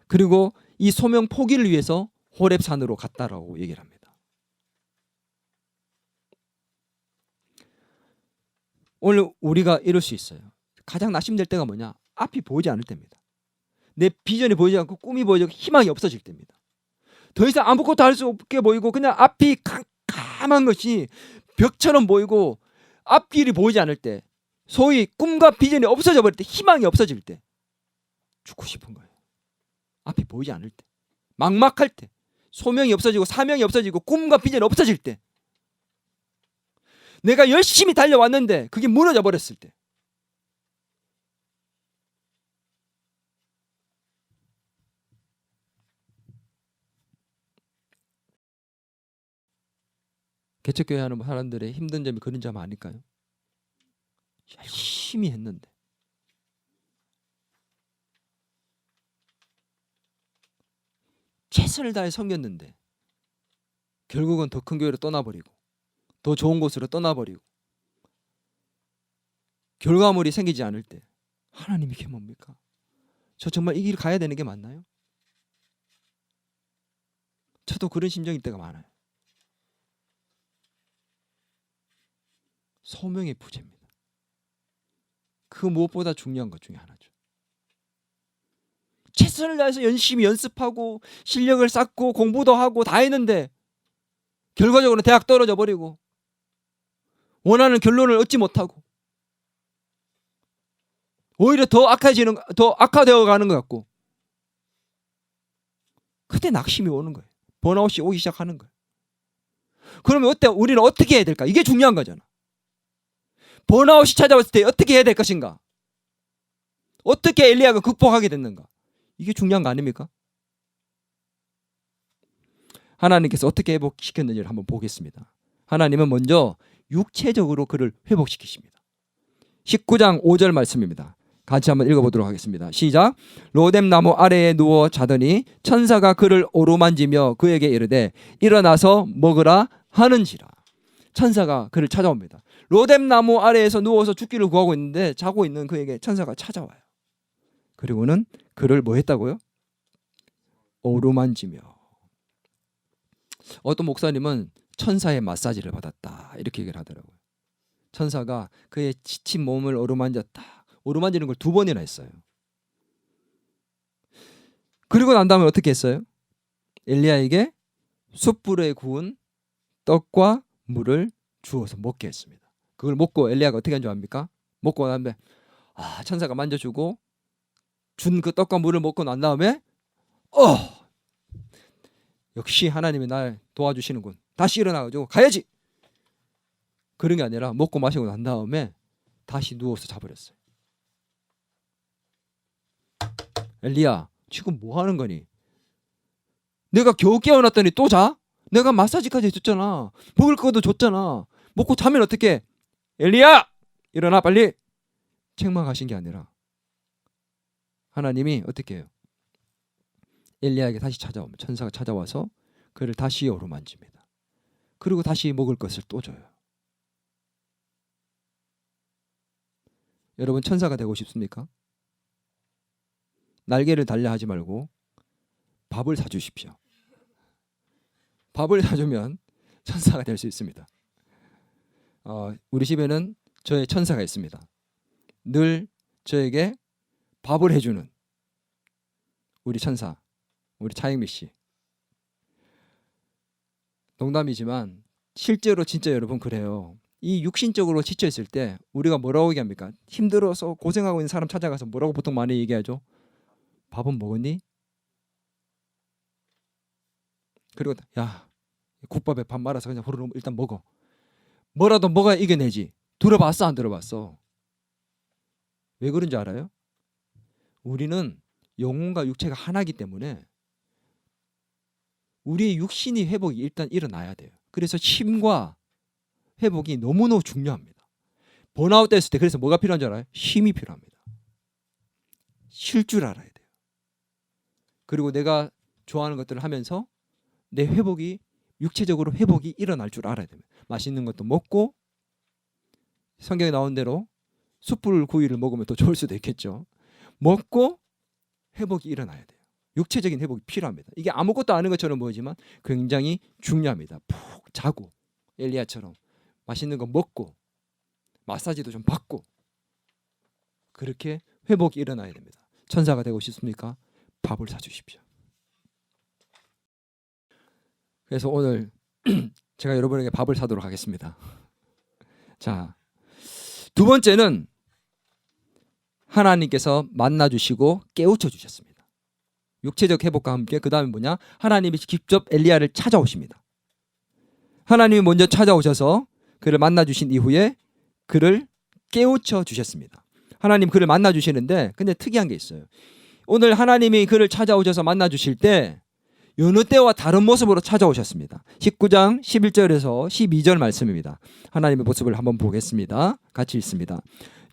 그리고 이 소명 포기를 위해서 호렙산으로 갔다라고 얘기를 합니다. 오늘 우리가 이럴 수 있어요. 가장 낙심될 때가 뭐냐? 앞이 보이지 않을 때입니다. 내 비전이 보이지 않고 꿈이 보이지 않고 희망이 없어질 때입니다. 더 이상 아무것도 할 수 없게 보이고 그냥 앞이 캄캄한 것이 벽처럼 보이고 앞길이 보이지 않을 때, 소위 꿈과 비전이 없어져 버릴 때, 희망이 없어질 때 죽고 싶은 거예요. 앞이 보이지 않을 때, 막막할 때, 소명이 없어지고 사명이 없어지고 꿈과 비전이 없어질 때, 내가 열심히 달려왔는데 그게 무너져 버렸을 때, 개척교회 하는 사람들의 힘든 점이 그런 점 아닐까요? 열심히 했는데 최선을 다해 섬겼는데 결국은 더 큰 교회로 떠나버리고 더 좋은 곳으로 떠나버리고 결과물이 생기지 않을 때 하나님, 이게 뭡니까? 저 정말 이 길 가야 되는 게 맞나요? 저도 그런 심정일 때가 많아요. 소명의 부재입니다. 그 무엇보다 중요한 것 중에 하나죠. 최선을 다해서 열심히 연습하고 실력을 쌓고 공부도 하고 다 했는데 결과적으로 대학 떨어져 버리고 원하는 결론을 얻지 못하고 오히려 더 악화되어 가는 것 같고, 그때 낙심이 오는 거예요. 번아웃이 오기 시작하는 거예요. 그러면 어때? 우리는 어떻게 해야 될까? 이게 중요한 거잖아. 번아웃이 찾아왔을 때 어떻게 해야 될 것인가? 어떻게 엘리야가 극복하게 됐는가? 이게 중요한 거 아닙니까? 하나님께서 어떻게 회복시켰는지를 한번 보겠습니다. 하나님은 먼저 육체적으로 그를 회복시키십니다. 19장 5절 말씀입니다. 같이 한번 읽어보도록 하겠습니다. 시작. 로뎀나무 아래에 누워 자더니 천사가 그를 오르만지며 그에게 이르되 일어나서 먹으라 하는지라. 천사가 그를 찾아옵니다. 로뎀나무 아래에서 누워서 죽기를 구하고 있는데 자고 있는 그에게 천사가 찾아와요. 그리고는 그를 뭐 했다고요? 오르만지며. 어떤 목사님은 천사의 마사지를 받았다 이렇게 얘기를 하더라고요. 천사가 그의 지친 몸을 어루만졌다. 어루만지는 걸 2번이나 했어요. 그리고 난 다음에 어떻게 했어요? 엘리야에게 숯불에 구운 떡과 물을 주어서 먹게 했습니다. 그걸 먹고 엘리야가 어떻게 한 줄 압니까? 먹고 난 다음에 천사가 만져주고 준 그 떡과 물을 먹고 난 다음에 역시 하나님이 날 도와주시는군. 다시 일어나가지고 가야지. 그런 게 아니라 먹고 마시고 난 다음에 다시 누워서 자버렸어요. 엘리야, 지금 뭐 하는 거니? 내가 겨우 깨어났더니 또 자? 내가 마사지까지 해줬잖아. 먹을 것도 줬잖아. 먹고 자면 어떡해? 엘리야! 일어나 빨리! 책망하신 게 아니라 하나님이 어떻게 해요? 엘리야에게 다시 찾아오면 천사가 찾아와서 그를 다시 어루만집니다. 그리고 다시 먹을 것을 또 줘요. 여러분 천사가 되고 싶습니까? 날개를 달려 하지 말고 밥을 사주십시오. 밥을 사주면 천사가 될 수 있습니다. 우리 집에는 저의 천사가 있습니다. 늘 저에게 밥을 해주는 우리 천사, 우리 차영미 씨. 농담이지만 실제로 진짜 여러분 그래요. 이 육신적으로 지쳐 있을 때 우리가 뭐라고 얘기합니까? 힘들어서 고생하고 있는 사람 찾아가서 뭐라고 보통 많이 얘기하죠? 밥은 먹었니? 그리고 야, 국밥에 밥 말아서 그냥 후루룩 일단 먹어. 뭐라도 먹어야 이겨내지. 들어봤어 안 들어봤어? 왜 그런지 알아요? 우리는 영혼과 육체가 하나이기 때문에 우리의 육신이 회복이 일단 일어나야 돼요. 그래서 힘과 회복이 너무너무 중요합니다. 번아웃 됐을 때 그래서 뭐가 필요한 줄 알아요? 힘이 필요합니다. 쉴 줄 알아야 돼요. 그리고 내가 좋아하는 것들을 하면서 내 회복이 육체적으로 회복이 일어날 줄 알아야 됩니다. 맛있는 것도 먹고 성경에 나온 대로 숯불 구이를 먹으면 더 좋을 수도 있겠죠. 먹고 회복이 일어나야 돼요. 육체적인 회복이 필요합니다. 이게 아무것도 아닌 것처럼 보이지만 굉장히 중요합니다. 푹 자고 엘리야처럼 맛있는 거 먹고 마사지도 좀 받고 그렇게 회복이 일어나야 됩니다. 천사가 되고 싶습니까? 밥을 사주십시오. 그래서 오늘 제가 여러분에게 밥을 사도록 하겠습니다. 자, 2번째는 하나님께서 만나주시고 깨우쳐 주셨습니다. 육체적 회복과 함께 그 다음에 뭐냐? 하나님이 직접 엘리야를 찾아오십니다. 하나님이 먼저 찾아오셔서 그를 만나주신 이후에 그를 깨우쳐 주셨습니다. 하나님 그를 만나주시는데 근데 특이한 게 있어요. 오늘 하나님이 그를 찾아오셔서 만나주실 때 여느 때와 다른 모습으로 찾아오셨습니다. 19장 11절에서 12절 말씀입니다. 하나님의 모습을 한번 보겠습니다. 같이 읽습니다.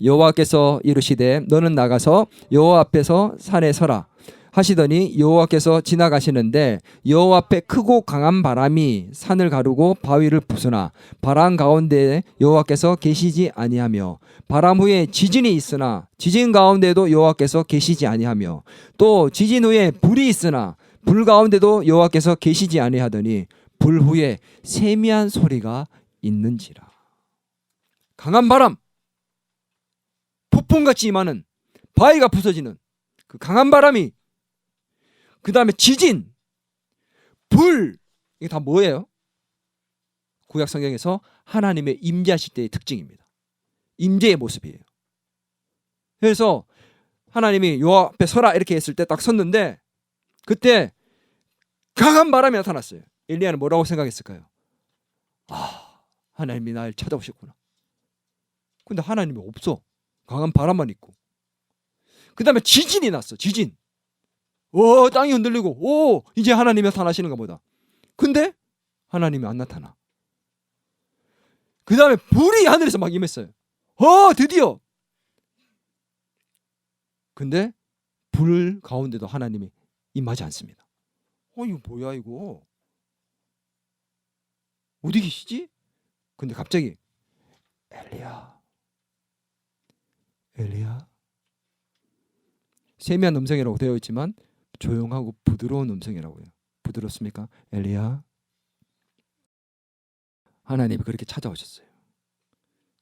여호와께서 이르시되 너는 나가서 여호와 앞에서 산에 서라 하시더니 여호와께서 지나가시는데 여호와 앞에 크고 강한 바람이 산을 가르고 바위를 부수나 바람 가운데 여호와께서 계시지 아니하며 바람 후에 지진이 있으나 지진 가운데도 여호와께서 계시지 아니하며 또 지진 후에 불이 있으나 불 가운데도 여호와께서 계시지 아니하더니 불 후에 세미한 소리가 있는지라. 강한 바람, 폭풍같이 임하는 바위가 부서지는 그 강한 바람이 그 다음에 지진, 불, 이게 다 뭐예요? 구약 성경에서 하나님의 임재하실 때의 특징입니다. 임재의 모습이에요. 그래서 하나님이 요 앞에 서라 이렇게 했을 때 딱 섰는데 그때 강한 바람이 나타났어요. 엘리야는 뭐라고 생각했을까요? 아, 하나님이 날 찾아오셨구나. 근데 하나님이 없어. 강한 바람만 있고. 그 다음에 지진이 났어. 지진. 땅이 흔들리고 이제 하나님이 나타나시는가 보다. 근데 하나님이 안 나타나. 그 다음에 불이 하늘에서 막 임했어요. 드디어. 근데 불 가운데도 하나님이 임하지 않습니다. 이거 뭐야 이거. 어디 계시지? 근데 갑자기 엘리야. 세미한 음성이라고 되어 있지만 조용하고 부드러운 음성이라고요. 부드럽습니까? 엘리야. 하나님이 그렇게 찾아오셨어요.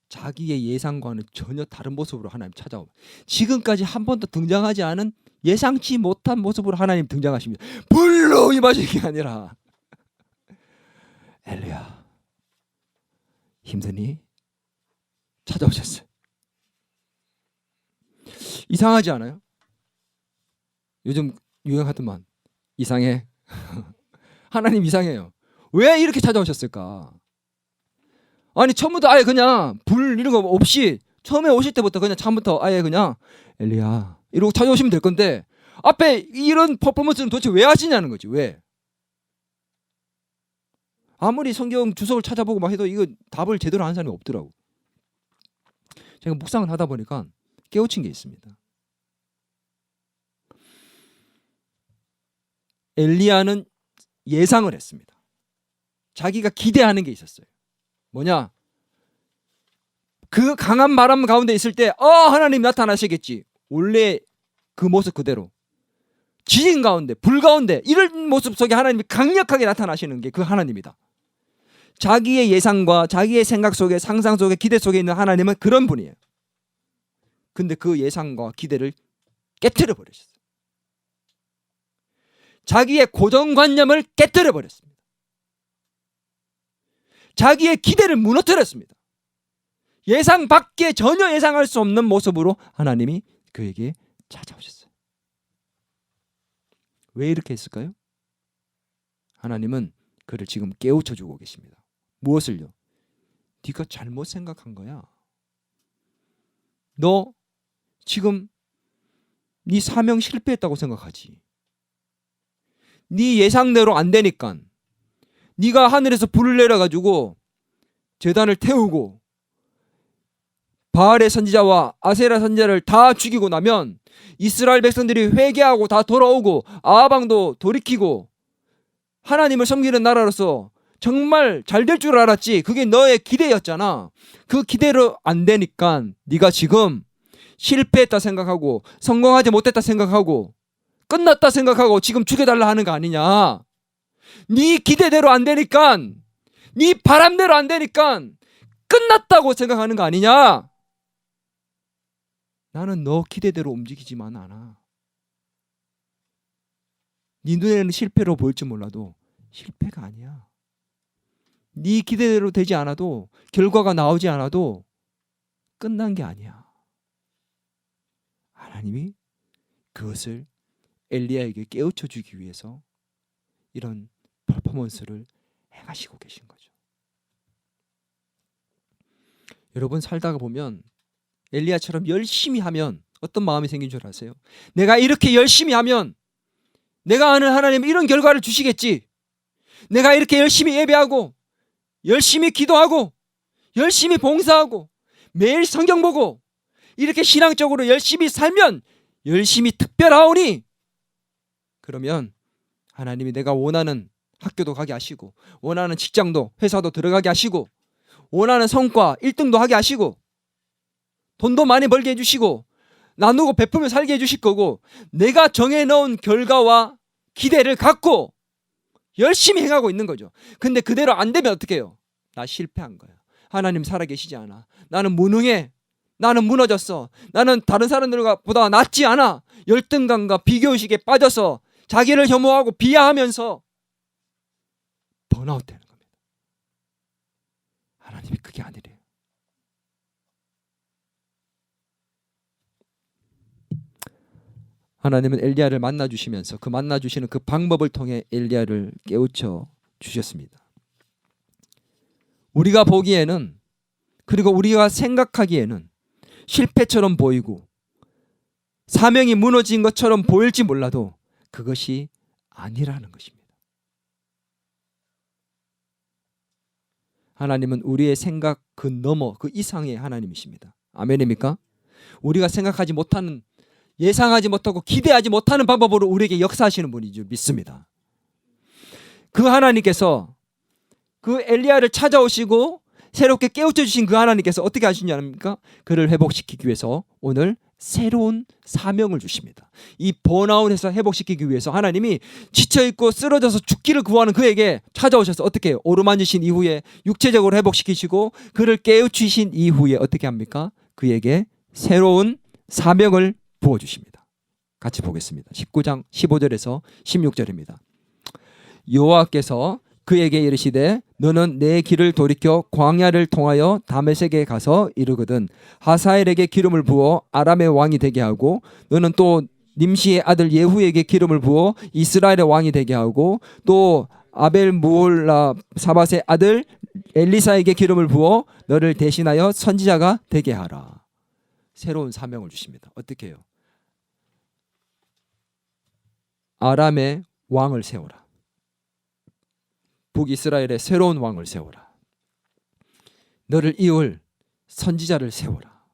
자기의 예상과는 전혀 다른 모습으로 하나님 찾아오고 지금까지 한 번도 등장하지 않은 예상치 못한 모습으로 하나님 등장하십니다. 불로 임하시는 게 아니라 엘리야 힘드니? 찾아오셨어요. 이상하지 않아요? 요즘 유행하더만 이상해. 하나님 이상해요. 왜 이렇게 찾아오셨을까? 아니 처음부터 아예 그냥 불 이런 거 없이 처음에 오실 때부터 그냥 처음부터 아예 그냥 엘리야 이러고 찾아오시면 될 건데 앞에 이런 퍼포먼스는 도대체 왜 하시냐는 거지. 왜? 아무리 성경 주석을 찾아보고 막 해도 이거 답을 제대로 하는 사람이 없더라고. 제가 묵상을 하다 보니까 깨우친 게 있습니다. 엘리야는 예상을 했습니다. 자기가 기대하는 게 있었어요. 뭐냐? 그 강한 바람 가운데 있을 때 하나님 나타나시겠지. 원래 그 모습 그대로. 지진 가운데, 불 가운데 이런 모습 속에 하나님이 강력하게 나타나시는 게 그 하나님이다. 자기의 예상과 자기의 생각 속에 상상 속에 기대 속에 있는 하나님은 그런 분이에요. 근데 그 예상과 기대를 깨트려 버리셨어요. 자기의 고정관념을 깨트려 버렸습니다. 자기의 기대를 무너뜨렸습니다. 예상 밖에 전혀 예상할 수 없는 모습으로 하나님이 그에게 찾아오셨어요. 왜 이렇게 했을까요? 하나님은 그를 지금 깨우쳐 주고 계십니다. 무엇을요? 네가 잘못 생각한 거야. 너 지금 네 사명 실패했다고 생각하지. 네 예상대로 안 되니까 네가 하늘에서 불을 내려가지고 제단을 태우고 바알의 선지자와 아세라 선지자를 다 죽이고 나면 이스라엘 백성들이 회개하고 다 돌아오고 아하방도 돌이키고 하나님을 섬기는 나라로서 정말 잘 될 줄 알았지. 그게 너의 기대였잖아. 그 기대로 안 되니까 네가 지금 실패했다 생각하고 성공하지 못했다 생각하고 끝났다 생각하고 지금 죽여달라 하는 거 아니냐. 네 기대대로 안 되니까 네 바람대로 안 되니까 끝났다고 생각하는 거 아니냐. 나는 너 기대대로 움직이지만 않아. 네 눈에는 실패로 보일지 몰라도 실패가 아니야. 네 기대대로 되지 않아도 결과가 나오지 않아도 끝난 게 아니야. 하나님이 그것을 엘리야에게 깨우쳐 주기 위해서 이런 퍼포먼스를 행하시고 계신 거죠. 여러분 살다가 보면 엘리야처럼 열심히 하면 어떤 마음이 생긴 줄 아세요? 내가 이렇게 열심히 하면 내가 아는 하나님 이런 결과를 주시겠지. 내가 이렇게 열심히 예배하고 열심히 기도하고 열심히 봉사하고 매일 성경 보고 이렇게 신앙적으로 열심히 살면 열심히 특별하오니 그러면 하나님이 내가 원하는 학교도 가게 하시고 원하는 직장도 회사도 들어가게 하시고 원하는 성과 1등도 하게 하시고 돈도 많이 벌게 해주시고 나누고 베풀며 살게 해주실 거고 내가 정해놓은 결과와 기대를 갖고 열심히 행하고 있는 거죠. 근데 그대로 안 되면 어떻게 해요? 나 실패한 거야. 하나님 살아계시지 않아. 나는 무능해. 나는 무너졌어. 나는 다른 사람들보다 낫지 않아. 열등감과 비교의식에 빠져서 자기를 혐오하고 비하하면서 번아웃 되는 겁니다. 하나님이 그게 아니래요. 하나님은 엘리야를 만나주시면서 그 만나주시는 그 방법을 통해 엘리야를 깨우쳐 주셨습니다. 우리가 보기에는, 그리고 우리가 생각하기에는 실패처럼 보이고 사명이 무너진 것처럼 보일지 몰라도 그것이 아니라는 것입니다. 하나님은 우리의 생각 그 너머, 그 이상의 하나님이십니다. 아멘입니까? 우리가 생각하지 못하는, 예상하지 못하고 기대하지 못하는 방법으로 우리에게 역사하시는 분인 줄 믿습니다. 그 하나님께서 그 엘리야를 찾아오시고 새롭게 깨우쳐 주신 그 하나님께서 어떻게 하시냐입니까? 그를 회복시키기 위해서 오늘 새로운 사명을 주십니다. 이 번아웃에서 회복시키기 위해서 하나님이 지쳐있고 쓰러져서 죽기를 구하는 그에게 찾아오셔서 어떻게 해요? 오르만지신 이후에 육체적으로 회복시키시고 그를 깨우치신 이후에 어떻게 합니까? 그에게 새로운 사명을 부어주십니다. 같이 보겠습니다. 19장 15절에서 16절입니다. 여호와께서 그에게 이르시되 너는 내 길을 돌이켜 광야를 통하여 다메섹에 가서 이르거든 하사엘에게 기름을 부어 아람의 왕이 되게 하고 너는 또 님시의 아들 예후에게 기름을 부어 이스라엘의 왕이 되게 하고 또 아벨 무올라 사밧의 아들 엘리사에게 기름을 부어 너를 대신하여 선지자가 되게 하라. 새로운 사명을 주십니다. 어떻게 해요? 아람의 왕을 세워라. 북이스라엘의 새로운 왕을 세워라. 너를 이을 선지자를 세워라.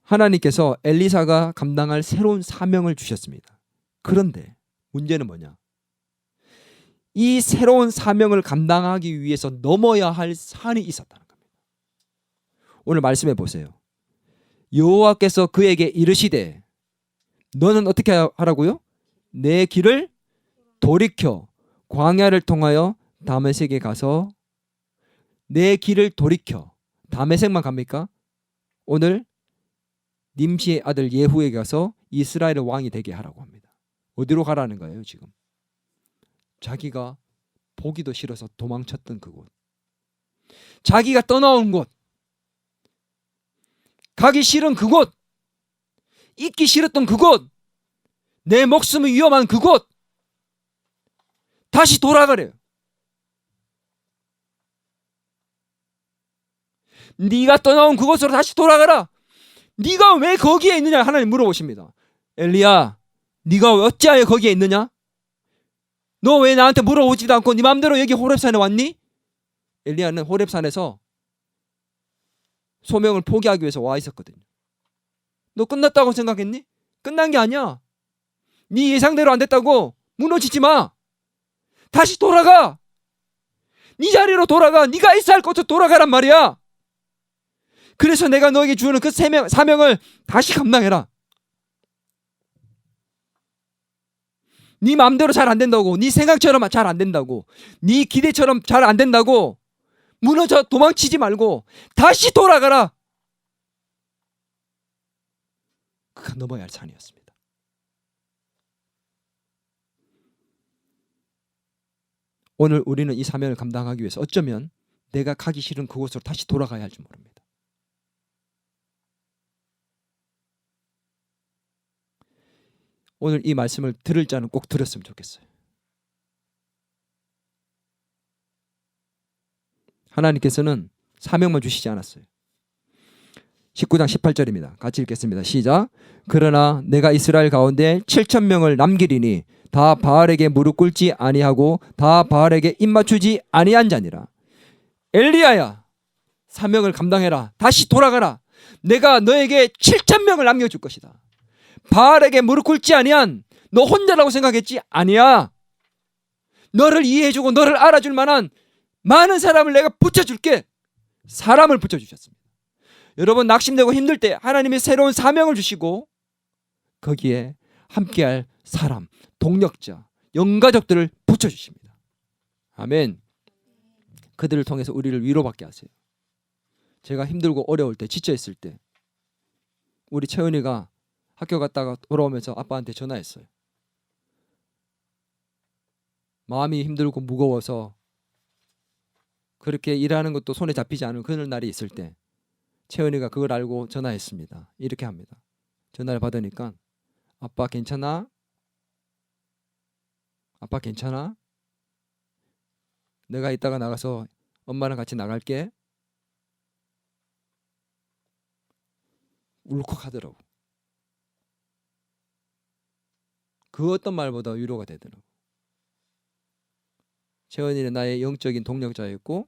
하나님께서 엘리사가 감당할 새로운 사명을 주셨습니다. 그런데 문제는 뭐냐? 이 새로운 사명을 감당하기 위해서 넘어야 할 산이 있었다는 겁니다. 오늘 말씀해 보세요. 여호와께서 그에게 이르시되 너는 어떻게 하라고요? 내 길을 돌이켜 광야를 통하여 다메섹에 가서 내 길을 돌이켜. 다메섹만 갑니까? 오늘 님시의 아들 예후에게 가서 이스라엘의 왕이 되게 하라고 합니다. 어디로 가라는 거예요 지금? 자기가 보기도 싫어서 도망쳤던 그곳, 자기가 떠나온 곳, 가기 싫은 그곳, 있기 싫었던 그곳, 내 목숨이 위험한 그곳, 다시 돌아가래요. 네가 떠나온 그곳으로 다시 돌아가라. 네가 왜 거기에 있느냐 하나님 물어보십니다. 엘리야, 네가 어찌하여 거기에 있느냐? 너 왜 나한테 물어보지도 않고 네 마음대로 여기 호렙산에 왔니? 엘리야는 호렙산에서 소명을 포기하기 위해서 와 있었거든요. 너 끝났다고 생각했니? 끝난 게 아니야. 네 예상대로 안 됐다고 무너지지 마. 다시 돌아가. 네 자리로 돌아가. 네가 있어야 할 곳으로 돌아가란 말이야. 그래서 내가 너에게 주는 그 사명을 다시 감당해라. 네 마음대로 잘 안 된다고, 네 생각처럼 잘 안 된다고, 네 기대처럼 잘 안 된다고 무너져 도망치지 말고 다시 돌아가라. 그가 넘어야 할 산이었습니다. 오늘 우리는 이 사명을 감당하기 위해서 어쩌면 내가 가기 싫은 그곳으로 다시 돌아가야 할지 모릅니다. 오늘 이 말씀을 들을 자는 꼭 들었으면 좋겠어요. 하나님께서는 사명만 주시지 않았어요. 19장 18절입니다. 같이 읽겠습니다. 시작. 그러나 내가 이스라엘 가운데 7,000명을 남기리니 다 바알에게 무릎 꿇지 아니하고 다 바알에게 입 맞추지 아니한 자니라. 엘리야야, 사명을 감당해라. 다시 돌아가라. 내가 너에게 7,000명을 남겨줄 것이다. 바알에게 무릎 꿇지 아니한, 너 혼자라고 생각했지? 아니야. 너를 이해해주고 너를 알아줄 만한 많은 사람을 내가 붙여줄게. 사람을 붙여주셨습니다. 여러분, 낙심되고 힘들 때 하나님이 새로운 사명을 주시고 거기에 함께할 사람, 동력자, 영가족들을 붙여주십니다. 아멘. 그들을 통해서 우리를 위로받게 하세요. 제가 힘들고 어려울 때, 지쳐있을 때 우리 채은이가 학교 갔다가 돌아오면서 아빠한테 전화했어요. 마음이 힘들고 무거워서 그렇게 일하는 것도 손에 잡히지 않은 그런 날이 있을 때 채은이가 그걸 알고 전화했습니다. 이렇게 합니다. 전화를 받으니까 아빠 괜찮아? 아빠 괜찮아? 내가 이따가 나가서 엄마랑 같이 나갈게. 울컥하더라고. 그 어떤 말보다 위로가 되더라고. 채원이는 나의 영적인 동력자였고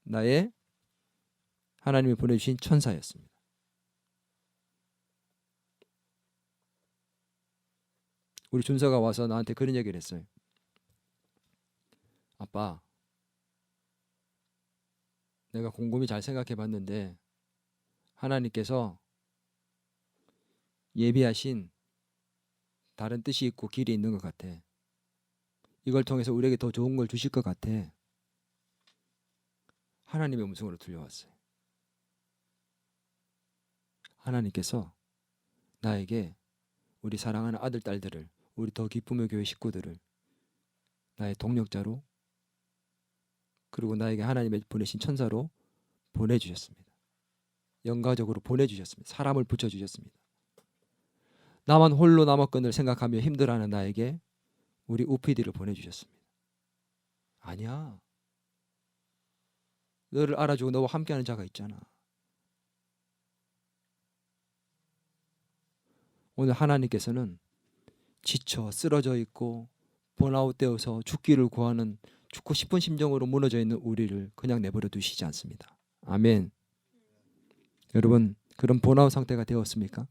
나의 하나님이 보내주신 천사였습니다. 우리 준서가 와서 나한테 그런 얘기를 했어요. 아빠, 내가 곰곰이 잘 생각해 봤는데 하나님께서 예비하신 다른 뜻이 있고 길이 있는 것 같아. 이걸 통해서 우리에게 더 좋은 걸 주실 것 같아. 하나님의 음성으로 들려왔어요. 하나님께서 나에게 우리 사랑하는 아들, 딸들을, 우리 더 기쁨의 교회 식구들을 나의 동력자로, 그리고 나에게 하나님의 보내신 천사로 보내주셨습니다. 영가적으로 보내주셨습니다. 사람을 붙여주셨습니다. 나만 홀로 남았건을 생각하며 힘들어하는 나에게 우리 우피디를 보내주셨습니다. 아니야. 너를 알아주고 너와 함께하는 자가 있잖아. 오늘 하나님께서는 지쳐 쓰러져 있고 번아웃 되어서 죽기를 구하는 죽고 싶은 심정으로 무너져 있는 우리를 그냥 내버려 두시지 않습니다. 아멘. 여러분, 그런 번아웃 상태가 되었습니까?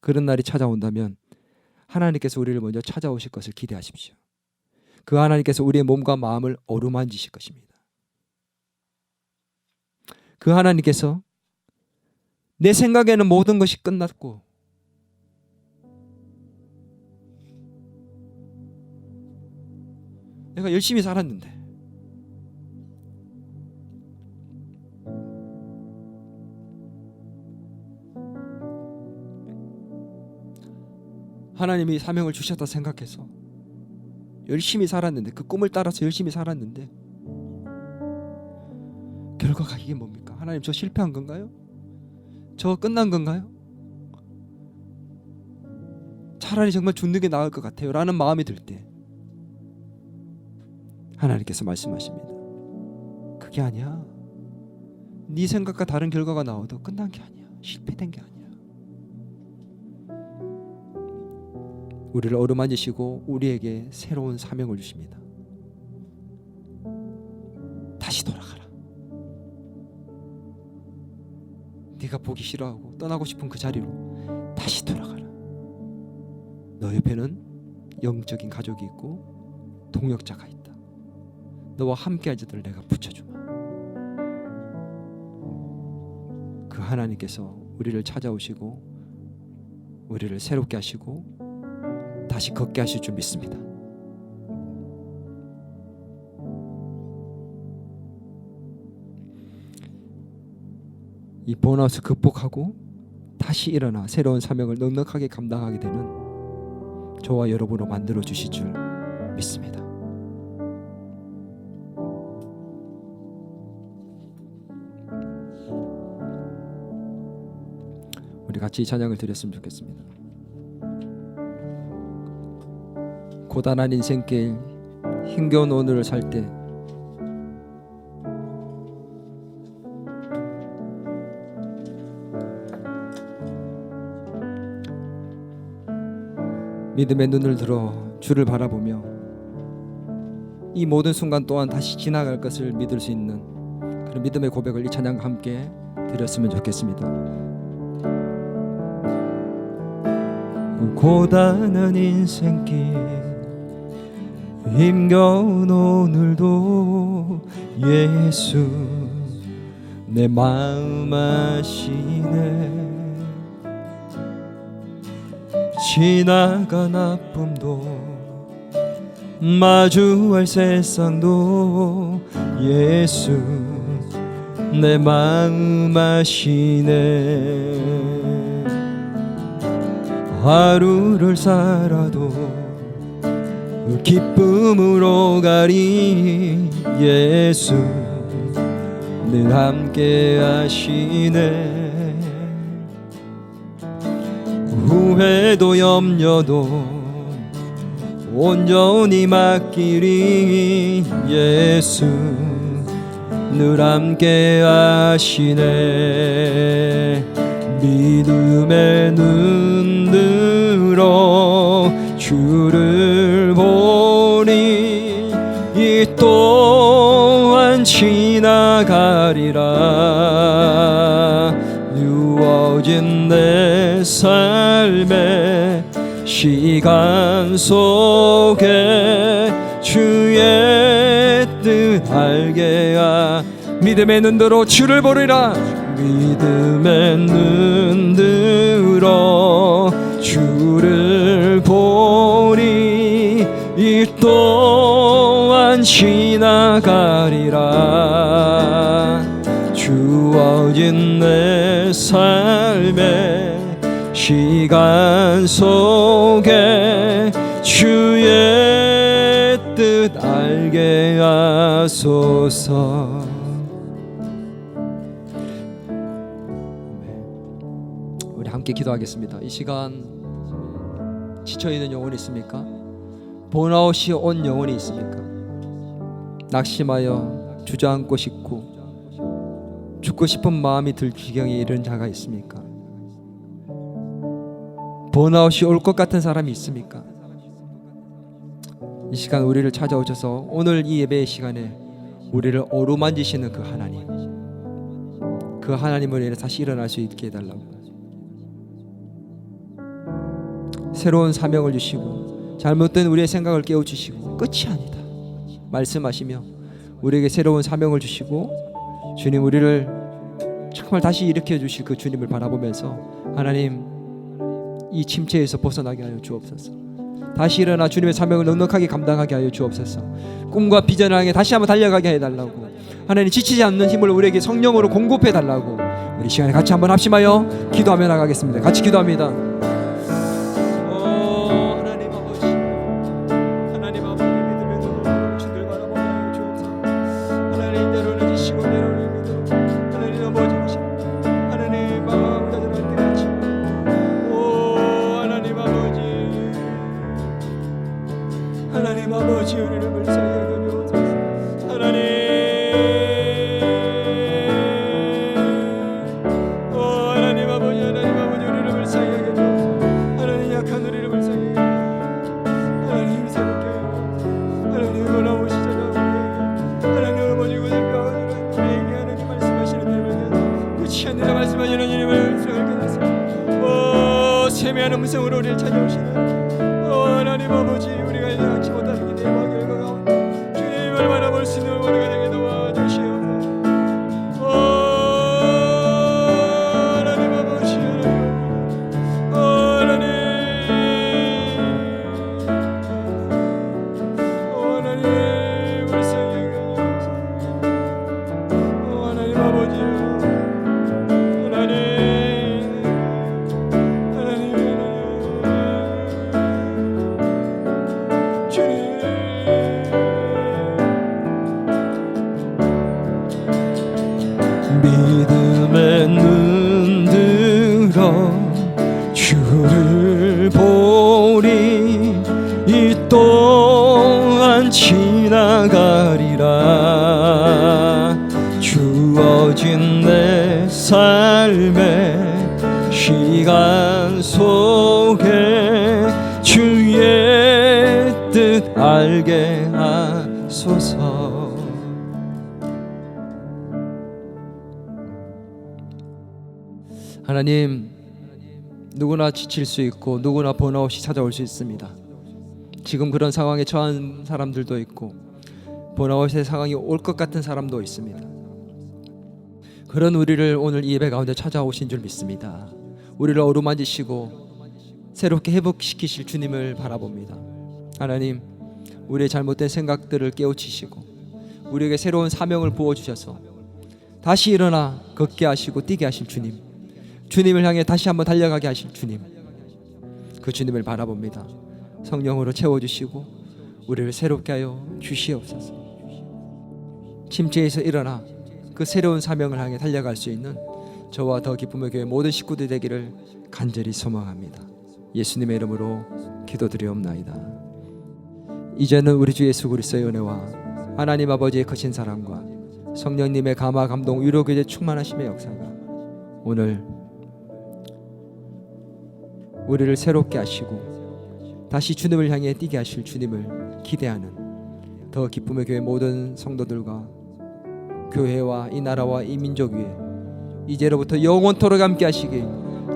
그런 날이 찾아온다면 하나님께서 우리를 먼저 찾아오실 것을 기대하십시오. 그 하나님께서 우리의 몸과 마음을 어루만지실 것입니다. 그 하나님께서 내 생각에는 모든 것이 끝났고 내가 열심히 살았는데 하나님이 사명을 주셨다 생각해서 열심히 살았는데, 그 꿈을 따라서 열심히 살았는데 결과가 이게 뭡니까? 하나님, 저 실패한 건가요? 저 끝난 건가요? 차라리 정말 죽는 게 나을 것 같아요 라는 마음이 들 때 하나님께서 말씀하십니다. 그게 아니야. 네 생각과 다른 결과가 나와도 끝난 게 아니야. 실패된 게 아니야. 우리를 어루만지시고 우리에게 새로운 사명을 주십니다. 다시 돌아가라. 네가 보기 싫어하고 떠나고 싶은 그 자리로 다시 돌아가라. 너 옆에는 영적인 가족이 있고 동역자가 있다. 너와 함께할 자들을 내가 붙여주마. 그 하나님께서 우리를 찾아오시고 우리를 새롭게 하시고 다시 걷게 하실 줄 믿습니다. 이 번아웃을 극복하고 다시 일어나 새로운 사명을 넉넉하게 감당하게 되는 저와 여러분으로 만들어 주실 줄 믿습니다. 우리 같이 이 찬양을 드렸으면 좋겠습니다. 고단한 인생길, 힘겨운 오늘을 살 때 믿음의 눈을 들어 주를 바라보며 이 모든 순간 또한 다시 지나갈 것을 믿을 수 있는 그런 믿음의 고백을 이 찬양과 함께 드렸으면 좋겠습니다. 고단한 인생길, 힘겨운 오늘도 예수 내 마음 아시네. 지나간 아픔도 마주할 세상도 예수 내 마음 아시네. 하루를 살아도 기쁨으로 가리. 예수 늘 함께 하시네. 후회도 염려도 온전히 맡기리. 예수 늘 함께 하시네. 믿음의 눈 들어 주를 보니 이 또한 지나가리라. 누워진 내 삶의 시간 속에 주의 뜻 알게 하. 믿음의 눈 들어 주를 보리라. 믿음의 눈 들어 주를 보리. 이 또한 지나가리라. 주어진 내 삶의 시간 속에 주의 뜻 알게 하소서. 우리 함께 기도하겠습니다. 이 시간 지쳐있는 영혼이 있습니까? 번아웃이 온 영혼이 있습니까? 낙심하여 주저앉고 싶고 죽고 싶은 마음이 들 지경에 이른 자가 있습니까? 번아웃이 올 것 같은 사람이 있습니까? 이 시간 우리를 찾아오셔서 오늘 이 예배의 시간에 우리를 어루만지시는 그 하나님, 그 하나님을 인해 다시 일어날 수 있게 해달라고. 새로운 사명을 주시고 잘못된 우리의 생각을 깨워주시고 끝이 아니다 말씀하시며 우리에게 새로운 사명을 주시고 주님 우리를 정말 다시 일으켜 주실 그 주님을 바라보면서 하나님 이 침체에서 벗어나게 하여 주옵소서. 다시 일어나 주님의 사명을 넉넉하게 감당하게 하여 주옵소서. 꿈과 비전을 향해 다시 한번 달려가게 해달라고. 하나님 지치지 않는 힘을 우리에게 성령으로 공급해 달라고. 우리 시간에 같이 한번 합심하여 기도하며 나가겠습니다. 같이 기도합니다. 하나님 아버지 은혜를 불쌍히 여겨주옵소서. 하나님 하나님 아버지 은혜를 불쌍히 여겨주옵소서. 하나님 약한 우리를 불쌍히 여겨주옵소서. 하나님 새롭게 하나님 돌아오시잖아. 하나님 아버지 우리에게 하나님 말씀하시는 대로 끝이 아니라 말씀하시는 주님을 수행하게 하소서. 세미한 음성으로 우리를 찾아오시는 하나님 아버지 우리가 이제 알지 못하는 게 대박 결과가 주님을 바라볼 수 있는 우리가 되게 도와주시옵소서. 하나님 아버지 하나님 하나님 불쌍히 여겨주옵소서. 하나님 아버지 믿음의 눈 들어 주를 보리. 이 또한 지나가리라. 주어진 내 삶의 시간 속에 주의 뜻 알게 하소서. 하나님, 누구나 지칠 수 있고 누구나 번아웃이 찾아올 수 있습니다. 지금 그런 상황에 처한 사람들도 있고 번아웃의 상황이 올 것 같은 사람도 있습니다. 그런 우리를 오늘 이 예배 가운데 찾아오신 줄 믿습니다. 우리를 어루만지시고 새롭게 회복시키실 주님을 바라봅니다. 하나님, 우리의 잘못된 생각들을 깨우치시고 우리에게 새로운 사명을 부어주셔서 다시 일어나 걷게 하시고 뛰게 하실 주님, 주님을 향해 다시 한번 달려가게 하실 주님, 그 주님을 바라봅니다. 성령으로 채워주시고 우리를 새롭게 하여 주시옵소서. 침체에서 일어나 그 새로운 사명을 향해 달려갈 수 있는 저와 더 기쁨의 교회 모든 식구들 되기를 간절히 소망합니다. 예수님의 이름으로 기도드리옵나이다. 이제는 우리 주 예수 그리스도의 은혜와 하나님 아버지의 크신 사랑과 성령님의 감화 감동 위로 교제 충만하심의 역사가 오늘 우리를 새롭게 하시고 다시 주님을 향해 뛰게 하실 주님을 기대하는 더 기쁨의 교회 모든 성도들과 교회와 이 나라와 이 민족 위에 이제로부터 영원토록 함께 하시기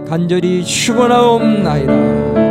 간절히 축원하옵나이다.